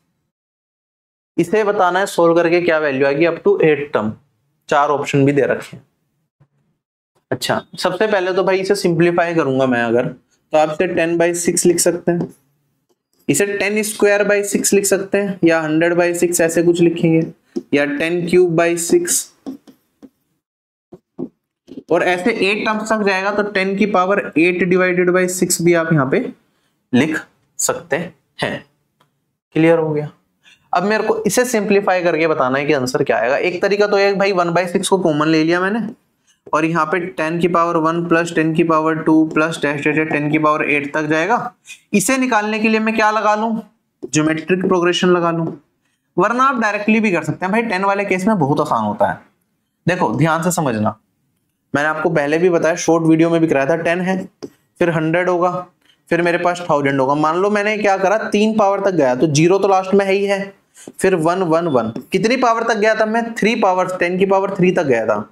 इसे बताना है सोल्व करके क्या वैल्यू आएगी अप टू 8 टर्म। 4 ऑप्शन भी दे रखे हैं। अच्छा, सबसे पहले तो भाई इसे सिंप्लीफाई करूंगा मैं अगर, तो आप इसे 10/6 लिख सकते हैं, इसे 10 स्क्वायर बाई 6 लिख सकते हैं, या 100/6 ऐसे कुछ लिखेंगे, या 10³/6, और ऐसे 8 टर्म्स तक जाएगा तो 10 की पावर 8 डिवाइडेड बाई 6 भी आप यहाँ पे लिख सकते हैं। क्लियर हो गया? अब मेरे को इसे सिंप्लीफाई करके बताना है कि आंसर क्या आएगा। एक तरीका तो है भाई 1/6 को कॉमन ले लिया मैंने, और यहाँ पे 10 की पावर 1 प्लस 10 की पावर 2 प्लस 10 की पावर 8 तक जाएगा। इसे निकालने के लिए मैं क्या लगा लूं? ज्योमेट्रिक प्रोग्रेशन लगा लूं, वरना आप डायरेक्टली भी कर सकते हैं। भाई 10 वाले केस में बहुत आसान होता है। देखो ध्यान से समझना, मैंने आपको पहले भी बताया, शॉर्ट वीडियो में भी कराया था। 10 है, फिर 100 होगा, फिर मेरे पास 1000 होगा। मान लो मैंने क्या करा, 3 पावर तक गया तो 0 तो लास्ट में है ही है, फिर 1 1 1, कितनी पावर तक गया था मैं? 3 पावर, 10 की पावर 3 तक गया था।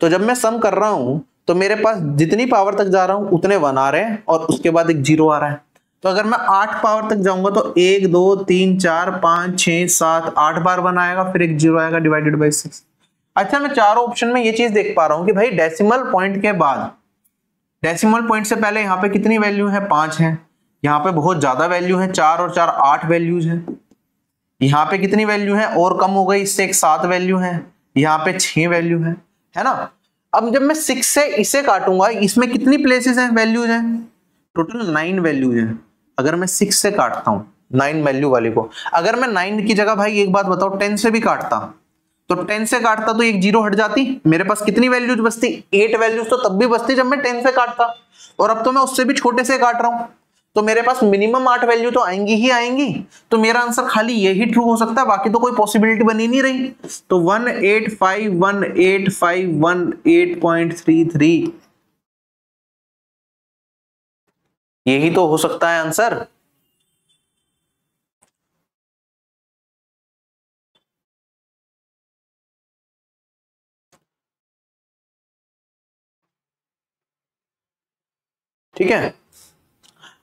तो जब मैं सम कर रहा हूं तो मेरे पास जितनी पावर तक जा रहा हूं उतने 1 आ रहे हैं, और उसके बाद एक 0 आ रहा है। तो अगर मैं 8 पावर तक जाऊंगा तो 1 2 3 4 5 6 7 8 बार 1 आएगा, फिर एक 0 आएगा डिवाइडेड बाई 6। अच्छा, मैं चारों ऑप्शन में ये चीज देख पा रहा हूं कि भाई डेसिमल पॉइंट के बाद, डेसिमल पॉइंट से पहले यहाँ पे कितनी वैल्यू है? 5 है। यहाँ पे बहुत ज्यादा वैल्यू है, 4 और 4 8 वैल्यूज है। यहाँ पे कितनी वैल्यू है? और कम हो गई, इससे एक 7 वैल्यू है। यहाँ पे 6 वैल्यू है ना। अब जब मैं 6 से इसे काटूंगा, इसमें कितनी प्लेसेस हैं, वैल्यूज हैं? टोटल 9 वैल्यूज हैं। अगर मैं 6 से काटता हूं 9 वैल्यू वाले को, अगर मैं 9 की जगह भाई एक बात बताओ 10 से भी काटता, तो 10 से काटता तो एक 0 हट जाती, मेरे पास कितनी वैल्यूज बचती? 8 वैल्यूज तो तब भी बचती जब मैं 10 से काटता, और अब तो मैं उससे भी छोटे से काट रहा हूं, तो मेरे पास मिनिमम 8 वैल्यू तो आएंगी ही आएंगी। तो मेरा आंसर खाली यही ट्रू हो सकता है, बाकी तो कोई पॉसिबिलिटी बनी नहीं रही। तो 1851851 यही तो हो सकता है आंसर। ठीक है,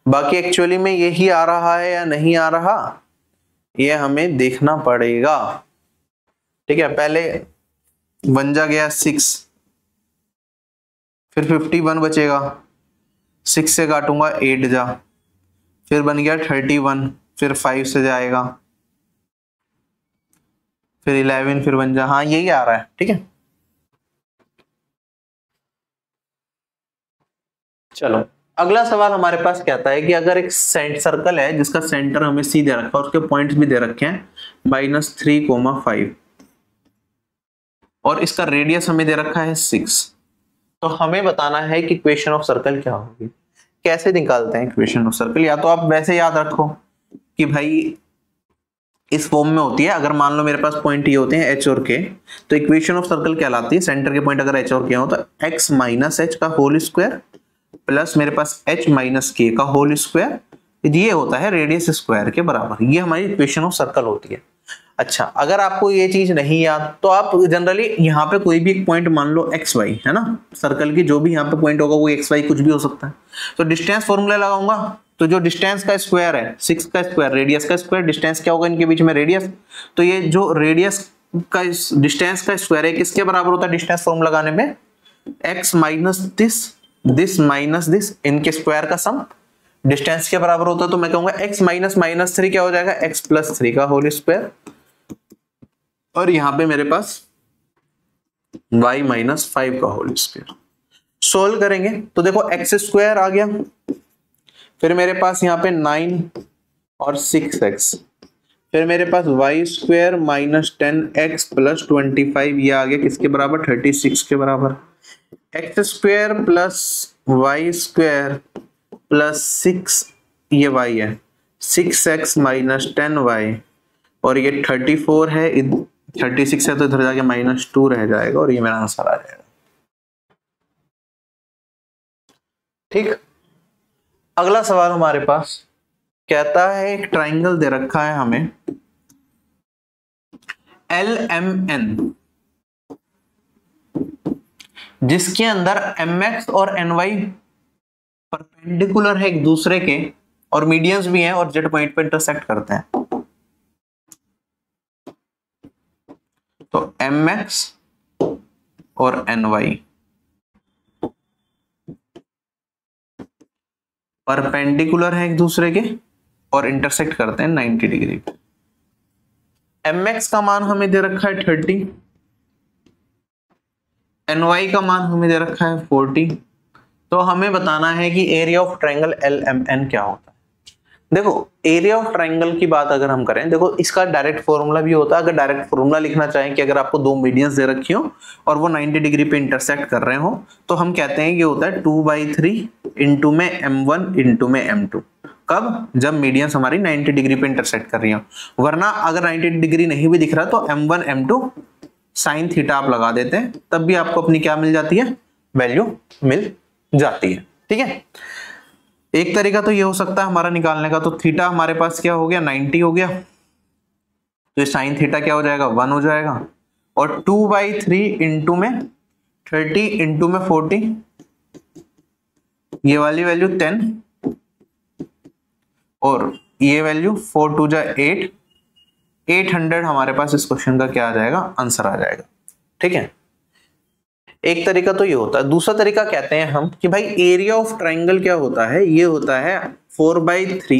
बाकी एक्चुअली में यही आ रहा है या नहीं आ रहा, ये हमें देखना पड़ेगा। ठीक है, पहले 1 जा गया 6, फिर 51 बचेगा, 6 से काटूंगा 8 जा, फिर बन गया 31, फिर 5 से जाएगा, फिर 11, फिर 1 जा। हाँ यही आ रहा है। ठीक है, चलो अगला सवाल हमारे पास कहता है कि अगर एक सर्कल है जिसका सेंटर हमें सी दे रखा है, उसके पॉइंट्स भी दे रखे हैं -3,5, और इसका रेडियस हमें दे रखा है 6, तो हमें बताना है कि इक्वेशन ऑफ सर्कल क्या होगी। कैसे निकालते हैं इक्वेशन ऑफ सर्कल? या तो आप वैसे याद रखो कि भाई इस फॉर्म में होती है, अगर मान लो मेरे पास पॉइंट ये होते हैं h और k, तो इक्वेशन ऑफ सर्कल कहलाती है, सेंटर के पॉइंट अगर h और k हो तो x माइनस h का होल स्क्वायर प्लस मेरे पास h माइनस k का होल स्क्वायर, ये होता है रेडियस स्क्वायर के बराबर। ये हमारी इक्वेशन ऑफ सर्कल होती है। अच्छा, अगर आपको ये चीज नहीं याद तो आप जनरली यहाँ पे कोई भी एक पॉइंट मान लो एक्स वाई, है ना, सर्कल की जो भी यहाँ पे पॉइंट होगा वो एक्स वाई कुछ भी हो सकता है। तो डिस्टेंस फॉर्मूला लगाऊंगा, तो जो डिस्टेंस का स्क्वायर है 6 का स्क्वायर रेडियस का स्क्वायर, डिस्टेंस क्या होगा इनके बीच में? रेडियस। तो ये जो रेडियस का डिस्टेंस का स्क्वायर है किसके बराबर होता है डिस्टेंस फॉर्मूला लगाने में? x minus this minus this, इनके स्क्वायर का सम डिस्टेंस के बराबर होता है। तो मैं कहूंगा x माइनस -3 क्या हो जाएगा? x प्लस 3 का होल स्क्वायर, और यहां पे मेरे पास y माइनस 5 का होल स्क्वायर। सोल्व करेंगे तो देखो x स्क्वायर आ गया फिर मेरे पास यहाँ पे 9 और 6x, फिर मेरे पास y square minus 10x plus 25, ये आ गया किसके बराबर, 36 के बराबर। X square plus y square plus 6, ये y है, 6x माइनस 10y, और ये 34 है, 36 है तो इधर जाके -2 रह जाएगा और ये मेरा आंसर आ जाएगा। ठीक, अगला सवाल हमारे पास कहता है एक ट्राइंगल दे रखा है हमें LMN, जिसके अंदर MX और NY परपेंडिकुलर है एक दूसरे के और मीडियंस भी हैं और जेड पॉइंट पे इंटरसेक्ट करते हैं। तो MX और NY परपेंडिकुलर है एक दूसरे के और इंटरसेक्ट करते हैं 90 डिग्री पे। MX का मान हमें दे रखा है 30, NY का मान हमें दे रखा है 40। तो हमें बताना है कि एरिया ऑफ ट्रायंगल LMN क्या होता है। देखो एरिया ऑफ ट्रायंगल की बात अगर हम करें, देखो इसका डायरेक्ट फॉर्मूला भी होता है। अगर डायरेक्ट फॉर्मूला लिखना चाहें कि अगर आपको दो मीडियंस दे रखी हो और वो 90 डिग्री पे इंटरसेक्ट कर रहे हो, तो हम कहते हैं ये होता है 2/3 इंटू में M1 इंटू में M2। कब? जब मीडियंस हमारी 90 डिग्री पे इंटरसेक्ट कर रही हो। वरना अगर 90 डिग्री नहीं भी दिख रहा तो M1 M2 साइन थीटा आप लगा देते हैं, तब भी आपको अपनी क्या मिल जाती है, वैल्यू मिल जाती है। ठीक है, एक तरीका तो ये हो सकता है हमारा निकालने का। तो थीटा हमारे पास क्या हो गया, 90 हो गया, तो साइन थीटा क्या हो जाएगा, 1 हो जाएगा। और 2/3 इंटू में 30 इंटू में 40, ये वाली वैल्यू 10 और ये वैल्यू 4 2 जा 8, 800 हमारे पास इस क्वेश्चन का क्या आ जाएगा, आंसर आ जाएगा। ठीक है, एक तरीका तो ये होता है। दूसरा तरीका कहते हैं हम कि भाई एरिया ऑफ ट्रायंगल क्या होता है, ये होता है 4/3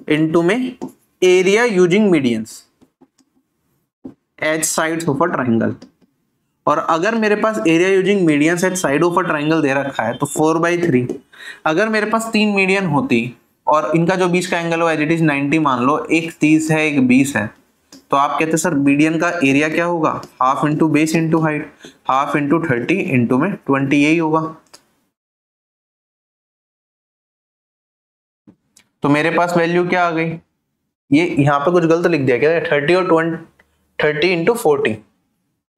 इंटू में area using medians as sides of a triangle. और अगर मेरे पास area using medians as side of a triangle दे रखा है तो 4/3, अगर मेरे पास 3 मीडियन होती और इनका जो बीच का एंगल हो एज इट इज 90 मान लो, एक 30 है एक 20 है, तो आप कहते हैं सर मीडियन का एरिया क्या होगा, half into base into height, half into 30 into में 20, यही होगा। तो मेरे पास वैल्यू क्या आ गई, ये यहां पे कुछ गलत लिख दिया क्या, 30 और 20, 30 इंटू 40,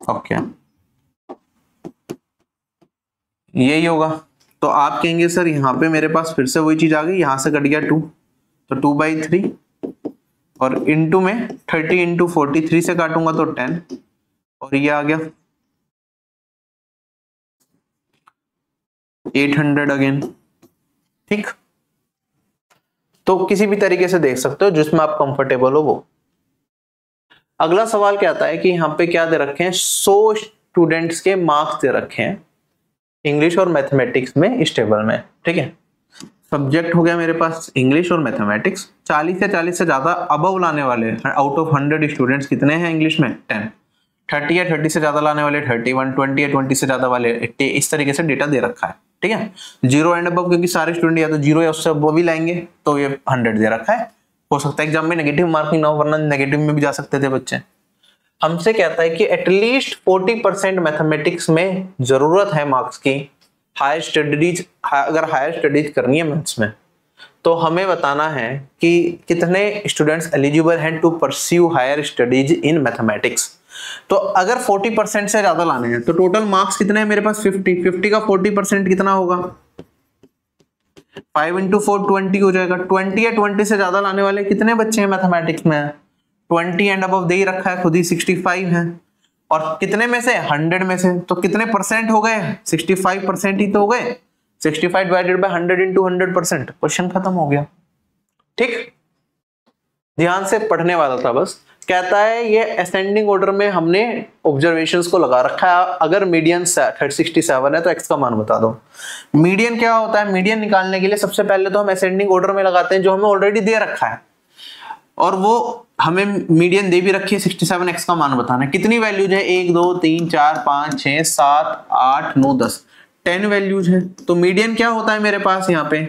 ओके यही होगा। तो आप कहेंगे सर यहाँ पे मेरे पास फिर से वही चीज आ गई, यहां से कट गया 2, तो 2/3 और इंटू में 30 इंटू 40, 3 से काटूंगा तो 10 और ये आ गया 800 अगेन। ठीक, तो किसी भी तरीके से देख सकते हो जिसमें आप कंफर्टेबल हो वो। अगला सवाल क्या आता है कि यहाँ पे क्या दे रखे हैं, 100 स्टूडेंट्स के मार्क्स दे रखे हैं इंग्लिश और मैथमेटिक्स में इस टेबल में। ठीक है, सब्जेक्ट हो गया मेरे पास इंग्लिश और मैथमेटिक्स। 40 से ज्यादा अबव लाने वाले आउट ऑफ 100 स्टूडेंट्स कितने हैं इंग्लिश में, 10। 30 या 30 से ज्यादा लाने वाले 31, 20 या 20 से ज्यादा वाले 80, इस तरीके से डेटा दे रखा है। ठीक है, 0 एंड अबव क्योंकि सारे स्टूडेंट या तो 0 या उससे अबव भी लाएंगे, तो ये 100 दे रखा है। हो सकता है एग्जाम में नेगेटिव मार्किंग ना हो, वरना नेगेटिव में भी जा सकते थे बच्चे। हमसे कहता है कि एटलीस्ट 40% मैथमेटिक्स में जरूरत है मार्क्स की। हायर स्टडीज, अगर हायर स्टडीज करनी है मैथ्स में, तो हमें बताना है कि कितने स्टूडेंट्स एलिजिबल हैं to pursue higher studies in mathematics. तो अगर 40% से ज्यादा लाने हैं तो टोटल मार्क्स कितने हैं मेरे पास, 50 का 40% कितना होगा, 5 इंटू 4 20 हो जाएगा। 20 या 20 से ज्यादा लाने वाले कितने बच्चे हैं मैथमेटिक्स में, 20 एंड अबव दे ही रखा है खुद ही, 65 है। और कितने में से, 100 में से, तो कितने परसेंट हो गए, 65% ही तो हो गए। 65 डिवाइडेड बाय 100 इंटू 100%, क्वेश्चन खत्म हो गया। ठीक, ध्यान से पढ़ने वाला था बस। कहता है ये असेंडिंग ऑर्डर में हमने ऑब्जर्वेशंस को लगा रखा है। अगर मीडियन 67 है तो एक्स का मान बता दो। मीडियन क्या होता है, मीडियन निकालने के लिए सबसे पहले तो हम असेंडिंग ऑर्डर में लगाते हैं जो हमें ऑलरेडी दे रखा है, और वो हमें मीडियन दे भी रखी है 67, एक्स का मान बताना है। कितनी वैल्यूज है, 1 2 3 4 5 6 7 8 9 10, 10 वैल्यूज है। तो मीडियन क्या होता है मेरे पास यहाँ पे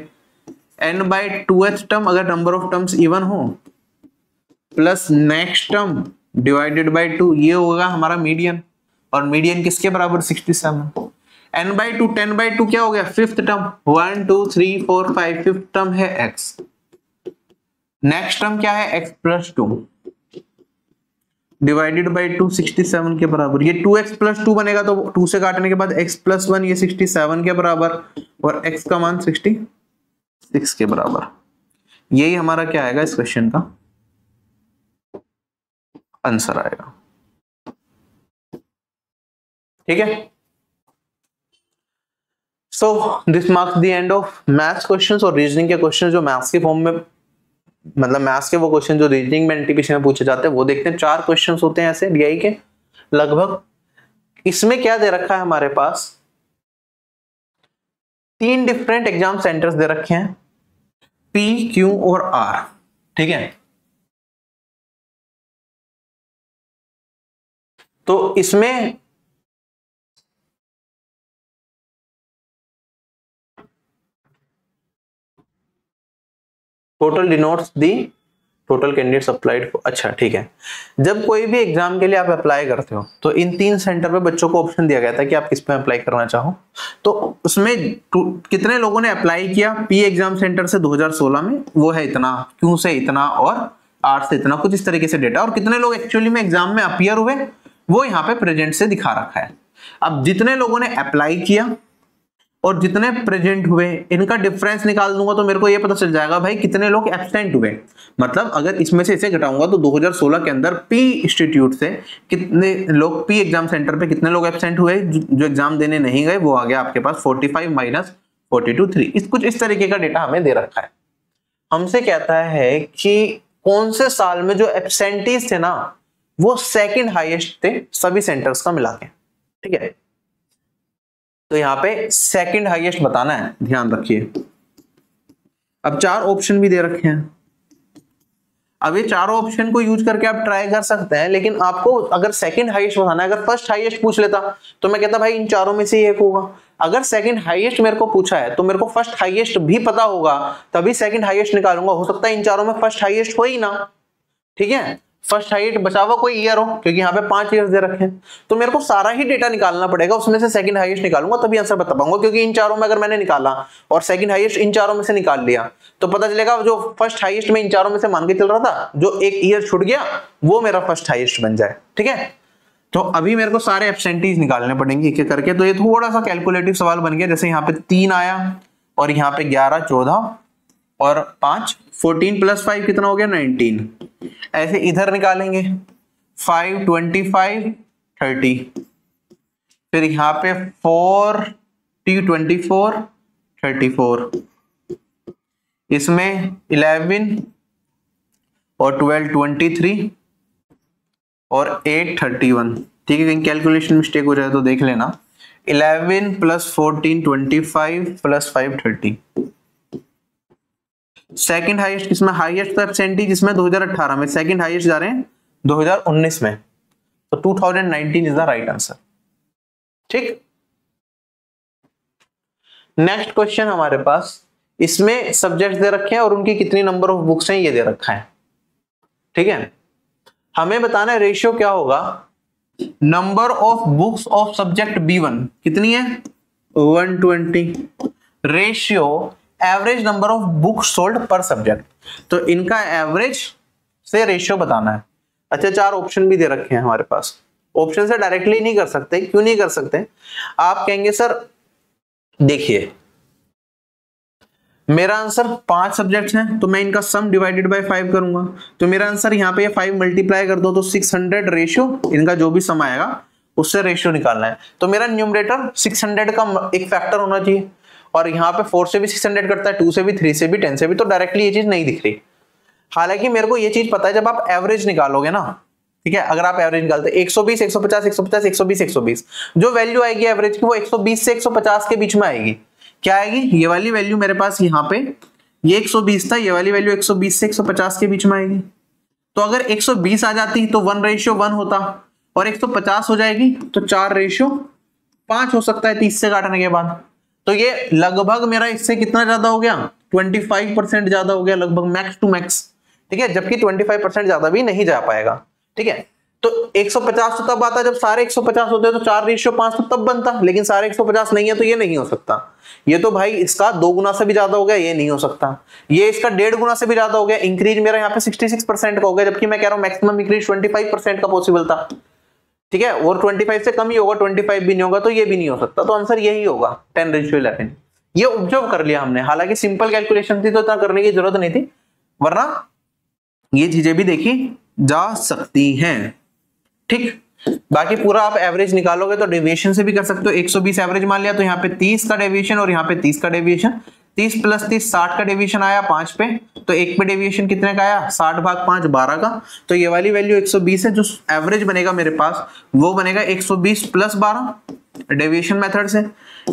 n/2th टर्म अगर नंबर ऑफ टर्म्स इवन हो plus next term divided by 2, ये होगा हमारा मीडियन। और मीडियन किसके बराबर 67। n/2 10/2 क्या हो गया फिफ्थ टर्म 1 2 3 4 5 फिफ्थ टर्म है x। नेक्स्ट टर्म क्या है x + 2 डिवाइडेड बाय 2 67 के बराबर। ये 2x + 2 बनेगा तो 2 से काटने के बाद x + 1 ये 67 के बराबर और x का मान 66 के बराबर। यही हमारा क्या आएगा इस क्वेश्चन का आंसर आएगा। ठीक है, so this marks the end of maths questions और रीजनिंग के क्वेश्चन जो मैथ्स के फॉर्म में, मतलब मैथ्स के वो क्वेश्चन जो रीजनिंग में एनटीपीसी में पूछे जाते हैं वो देखते हैं। 4 क्वेश्चंस होते हैं ऐसे डीआई के लगभग। इसमें क्या दे रखा है हमारे पास 3 डिफरेंट एग्जाम सेंटर्स दे रखे हैं P, Q और R। ठीक है, तो इसमें टोटल डिनोट्स दी टोटल कैंडिडेट्स अप्लाइड। अच्छा ठीक है, जब कोई भी एग्जाम के लिए आप अप्लाई करते हो तो इन 3 सेंटर पे बच्चों को ऑप्शन दिया गया था कि आप किस पे अप्लाई करना चाहो। तो उसमें कितने लोगों ने अप्लाई किया पी एग्जाम सेंटर से 2016 में, वो है इतना, क्यू से इतना और आर से इतना, कुछ इस तरीके से डेटा। और कितने लोग एक्चुअली में एग्जाम में अपीयर हुए वो यहाँ पे प्रेजेंट से दिखा रखा है। अब जितने लोगों ने अप्लाई किया और जितने प्रेजेंट हुए इनका डिफरेंस निकाल दूंगा तो मेरे को ये पता चल जाएगा भाई कितने लोग एब्सेंट हुए। मतलब अगर इसमें से इसे घटाऊंगा तो 2016 के अंदर पी इंस्टीट्यूट से कितने लोग, पी एग्जाम सेंटर पे कितने लोग एब्सेंट हुए, जो एग्जाम देने नहीं गए, वो आ गया आपके पास 45 - 42 3। कुछ इस तरीके का डेटा हमें दे रखा है। हमसे कहता है कि कौन से साल में जो एब्सेंटीज थे ना वो सेकंड हाईएस्ट थे सभी सेंटर्स का मिला के। ठीक है, तो यहाँ पे सेकंड हाईएस्ट बताना है, ध्यान रखिए। अब 4 ऑप्शन भी दे रखे हैं। अब ये चारों ऑप्शन को यूज करके आप ट्राई कर सकते हैं, लेकिन आपको अगर सेकंड हाईएस्ट बताना है, अगर फर्स्ट हाईएस्ट पूछ लेता तो मैं कहता भाई इन चारों में से एक होगा। अगर सेकंड हाईएस्ट मेरे को पूछा है तो मेरे को फर्स्ट हाईएस्ट भी पता होगा, तभी सेकंड हाईएस्ट निकालूंगा। हो सकता है इन चारों में फर्स्ट हाईएस्ट हो ही ना। ठीक है, फर्स्ट हाईएस्ट बचा हुआ कोई ईयर हो, क्योंकि यहाँ पे 5 ईयर दे रखे हैं, तो मेरे को सारा ही डेटा निकालना पड़ेगा, उसमें से सेकंड हाईएस्ट निकालूंगा तभी आंसर बता पाऊंगा। क्योंकि इन चारों में अगर मैंने निकाला और सेकंड हाईएस्ट इन चारों में से निकाल लिया तो पता चलेगा जो फर्स्ट हाईएस्ट में इन चारों में से मान के चल रहा था, जो एक ईयर छूट गया वो मेरा फर्स्ट हाईएस्ट बन जाए। ठीक है, तो अभी मेरे को सारे एब्सेंटीज निकालने पड़ेंगे एक एक करके। तो ये थोड़ा सा कैलकुलेटिव सवाल बन गया। जैसे यहाँ पे 3 आया और यहाँ पे 11 14 और 5 14 + 5 कितना हो गया 19। ऐसे इधर निकालेंगे 5 25 30, फिर यहाँ पे 4 24 34, इसमें 11 और 12 23 और 8 31। ठीक है, कहीं कैलकुलेशन मिस्टेक हो जाए तो देख लेना। 11 + 14 25 + 5 30। सेकंड हाईएस्ट किसमें, हाईएस्ट तो एब्सेंटी जिसमें 2018 में, सेकंड हाईएस्ट जा रहे हैं 2019 में, तो 2019 इज द राइट आंसर। ठीक, नेक्स्ट क्वेश्चन हमारे पास, इसमें सब्जेक्ट दे रखे हैं और उनकी कितनी नंबर ऑफ बुक्स हैं ये दे रखा है। ठीक है, हमें बताना है रेशियो क्या होगा, number of books of subject B1 कितनी है 120, ratio average number of books sold पर सब्जेक्ट, तो इनका एवरेज से रेशियो बताना है। अच्छा, 4 ऑप्शन भी दे रखे हैं हमारे पास। ऑप्शन से डायरेक्टली नहीं कर सकते, क्यों नहीं कर सकते, आप कहेंगे सर देखिए मेरा आंसर 5 सब्जेक्ट्स हैं तो मैं इनका सम डिवाइडेड बाय 5 करूंगा, तो मेरा आंसर यहाँ पे 5 मल्टीप्लाई कर दो तो 600 रेशियो, इनका जो भी सम आएगा उससे रेशियो निकालना है। तो मेरा न्यूमरेटर 600 का एक फैक्टर होना चाहिए, और यहाँ पे 4 से भी 600 करता है, 2 से भी, 3 से भी, 10 से भी, तो डायरेक्टली ये चीज नहीं दिख रही। हालांकि मेरे को ये चीज पता है जब आप एवरेज निकालोगे ना, ठीक है, अगर आप एवरेज निकालते 120 150 150 120 120, जो वैल्यू आएगी एवरेज की वो 120 से 150 के बीच में आएगी। क्या आएगी, ये वाली वैल्यू मेरे पास यहाँ पे ये 120 था, ये वाली वैल्यू 120 से 150 के बीच में आएगी। तो अगर 120 आ जाती तो 1:1 होता, और 150 हो जाएगी तो 4:5 हो सकता है 30 से काटने के बाद। तो ये लगभग मेरा इससे कितना ज्यादा हो गया 25% ज्यादा हो गया लगभग मैक्स टू मैक्स, ठीक है, जबकि 25% ज्यादा भी नहीं जा पाएगा, ठीक है। तो 150 तो तब आता जब सारे 150 होते तो 4:5 तो तब बनता, लेकिन सारे 150 नहीं है तो ये नहीं हो सकता। ये तो भाई इसका 2 गुना से भी ज्यादा हो गया, ये नहीं हो सकता। ये इसका 1.5 गुना से भी ज्यादा हो गया, इंक्रीज मेरा यहाँ पे 66% का हो गया, जबकि मैं कह रहा हूँ मैक्सिमम इंक्रीज 25% का पॉसिबल था, ठीक है, और 25 से कम ही होगा, 25 भी नहीं होगा, तो ये भी नहीं हो सकता। तो आंसर यही होगा 10:11। ये ऑब्जर्व कर लिया हमने, हालांकि सिंपल कैलकुलेशन थी तो इतना करने की जरूरत नहीं थी, वरना ये चीजें भी देखी जा सकती हैं, ठीक। बाकी पूरा आप एवरेज निकालोगे तो डेविएशन से भी कर सकते हो। 120 एवरेज मान लिया तो यहाँ पे 30 का डेविएशन और यहाँ पे 30 का डेविएशन, 30 + 30 60 का डेविएशन आया 5 पे, तो 1 पे डेविएशन कितने का आया 60/5 12 का। तो ये वाली वैल्यू 120 है, जो एवरेज बनेगा मेरे पास वो बनेगा 120 + 12 डेविएशन मेथड से।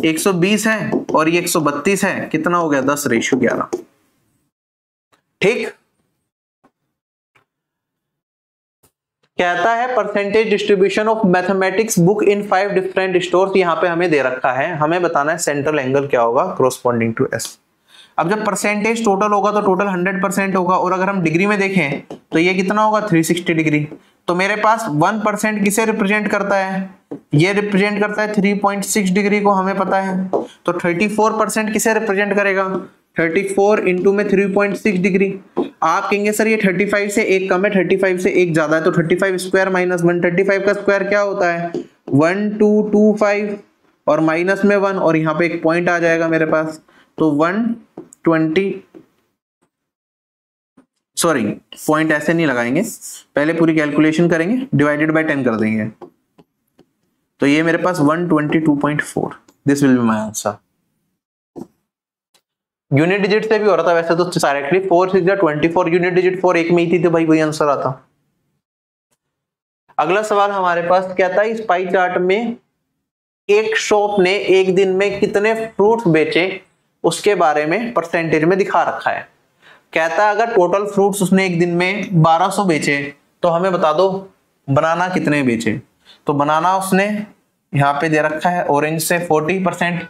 120 है और ये 132 है, कितना हो गया 10:11, ठीक। कहता है percentage distribution of mathematics book in 5 different stores, यहाँ पे हमें दे रखा है, हमें बताना है सेंट्रल एंगल क्या होगा कोरोस्पोंडिंग टू एस। अब जब परसेंटेज टोटल होगा तो टोटल 100% होगा, और अगर हम डिग्री में देखें तो ये कितना होगा 360 डिग्री। तो मेरे पास 1% किसे रिप्रेजेंट करता है, ये रिप्रेजेंट करता है 3.6 डिग्री को, हमें पता है। तो 34% किसे रिप्रेजेंट करेगा, 34 इंटू में 3.6 डिग्री। आप कहेंगे सर ये 35 से 1 कम है, 35 से 1 ज्यादा है, तो 35 स्क्वायर माइनस 1, 35 का स्क्वायर क्या होता है 1225 और माइनस में 1, और यहाँ पे एक पॉइंट आ जाएगा मेरे पास, तो 120, सॉरी पॉइंट ऐसे नहीं लगाएंगे, पहले पूरी कैलकुलेशन करेंगे, डिवाइडेड बाय 10 कर देंगे, तो ये मेरे पास 122.4, this will be my answer. Unit digit से भी हो रहा था वैसे तो डायरेक्टली 4 6 24, यूनिट डिजिट 4 एक में ही थी तो भाई वही आंसर आता। अगला सवाल हमारे पास क्या था, इस पाई चार्ट में एक शॉप ने एक दिन में कितने फ्रूट्स बेचे उसके बारे में परसेंटेज में दिखा रखा है। कहता है अगर टोटल फ्रूट्स उसने एक दिन में 1200 बेचे तो हमें बता दो बनाना कितने बेचे। तो बनाना उसने यहाँ पे दे रखा है ऑरेंज से 40%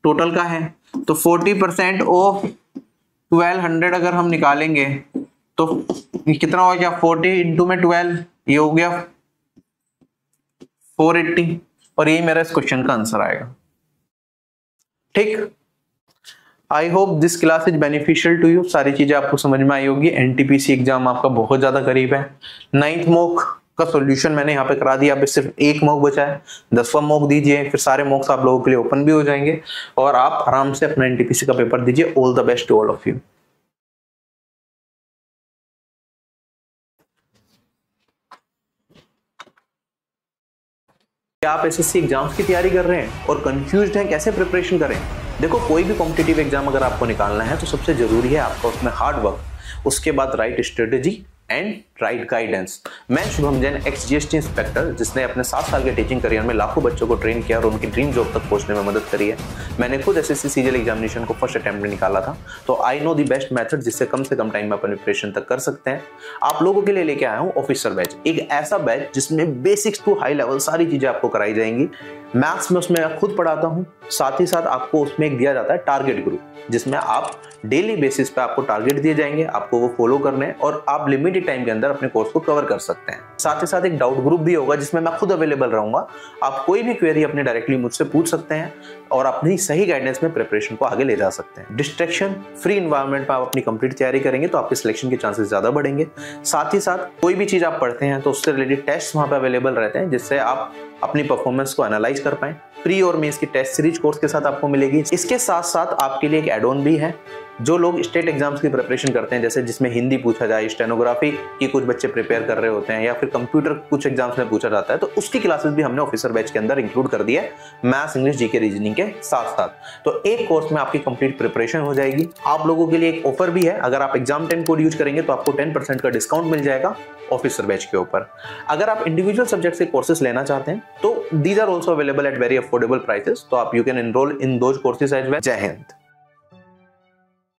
टोटल का है, तो 40% ऑफ 1200 अगर हम निकालेंगे तो कितना हो गया 40 इंटू में 12, ये हो गया 480, और यही मेरा इस क्वेश्चन का आंसर आएगा, ठीक। I hope this class is beneficial to you, सारी चीजें आपको समझ में आई होगी। एनटीपीसी एग्जाम आपका बहुत ज्यादा करीब है। 9th मॉक का सॉल्यूशन मैंने यहाँ पे करा दिया, अब सिर्फ एक मॉक बचा है, 10वां मॉक दीजिए, फिर सारे मॉक्स आप लोगों के लिए ओपन भी हो जाएंगे और आप आराम से अपना एनटीपीसी का पेपर दीजिए। All the best to all of you. क्या आप एसएससी एग्जाम्स की तैयारी कर रहे हैं और कंफ्यूज्ड हैं कैसे प्रिपरेशन करें? देखो कोई भी कॉम्पिटिटिव एग्जाम अगर आपको निकालना है तो सबसे जरूरी है आपका उसमें हार्ड वर्क, उसके बाद right strategy and right guidance. मैं Shubham Jain, ex GST inspector, जिसने अपने 7 साल के टीचिंग करियर में लाखों बच्चों को ट्रेन किया और उनकी ड्रीम जॉब तक पहुंचने में मदद करी है। मैंने खुद एसएससी सीजीएल एग्जामिनेशन को फर्स्ट अटेम्प्ट में निकाला था, तो I know the best method जिससे कम से कम टाइम में अपन प्रिपरेशन तक कर सकते हैं। आप लोगों के लिए लेके आया हूँ ऑफिसर बैच, एक ऐसा बैच जिसमें बेसिक्स टू हाई लेवल सारी चीजें आपको कराई जाएंगी। मैथ्स में उसमें मैं खुद पढ़ाता हूँ, साथ ही साथ आपको उसमें एक दिया जाता है टारगेट ग्रुप, जिसमें आप डेली बेसिस पे आपको टारगेट दिए जाएंगे, आपको वो फॉलो करने हैं और आप लिमिटेड टाइम के अंदर अपने कोर्स को कवर कर सकते हैं। साथ ही साथ एक डाउट ग्रुप भी होगा जिसमें मैं खुद अवेलेबल रहूंगा, आप कोई भी क्वेरी अपने डायरेक्टली मुझसे पूछ सकते हैं और अपनी सही गाइडेंस में प्रिपरेशन को आगे ले जा सकते हैं। डिस्ट्रैक्शन फ्री एनवायरनमेंट में आप अपनी कंप्लीट तैयारी करेंगे तो आपके सिलेक्शन के चांसेस ज्यादा बढ़ेंगे। साथ ही साथ कोई भी चीज आप पढ़ते हैं तो उससे रिलेटेड टेस्ट वहां पे अवेलेबल रहते हैं, जिससे आप अपनी परफॉर्मेंस को एनालाइज कर पाएं। प्री और मेंस की टेस्ट सीरीज कोर्स के साथ आपको मिलेगी। इसके साथ साथ आपके लिए एक एड ऑन भी है, जो लोग स्टेट एग्जाम्स की प्रिपरेशन करते हैं, जैसे जिसमें हिंदी पूछा जाए, स्टेनोग्राफी की कुछ बच्चे प्रिपेयर कर रहे होते हैं या फिर कंप्यूटर कुछ एग्जाम्स में पूछा जाता है, तो उसकी क्लासेस भी हमने ऑफिसर बैच के अंदर इंक्लूड कर दिया है, मैथ्स, इंग्लिश, जीके, रीजनिंग के साथ साथ। तो एक कोर्स में आपकी कंप्लीट प्रिपरेशन हो जाएगी। आप लोगों के लिए एक ऑफर भी है, अगर आप एग्जाम 10 कोड यूज करेंगे तो आपको 10% का डिस्काउंट मिल जाएगा ऑफिसर बैच के ऊपर। अगर आप इंडिविजुअल सब्जेक्ट के कोर्सेज लेना चाहते हैं तो these are also available at very affordable prices, तो आप you can enroll in those courses as well. Jai Hind.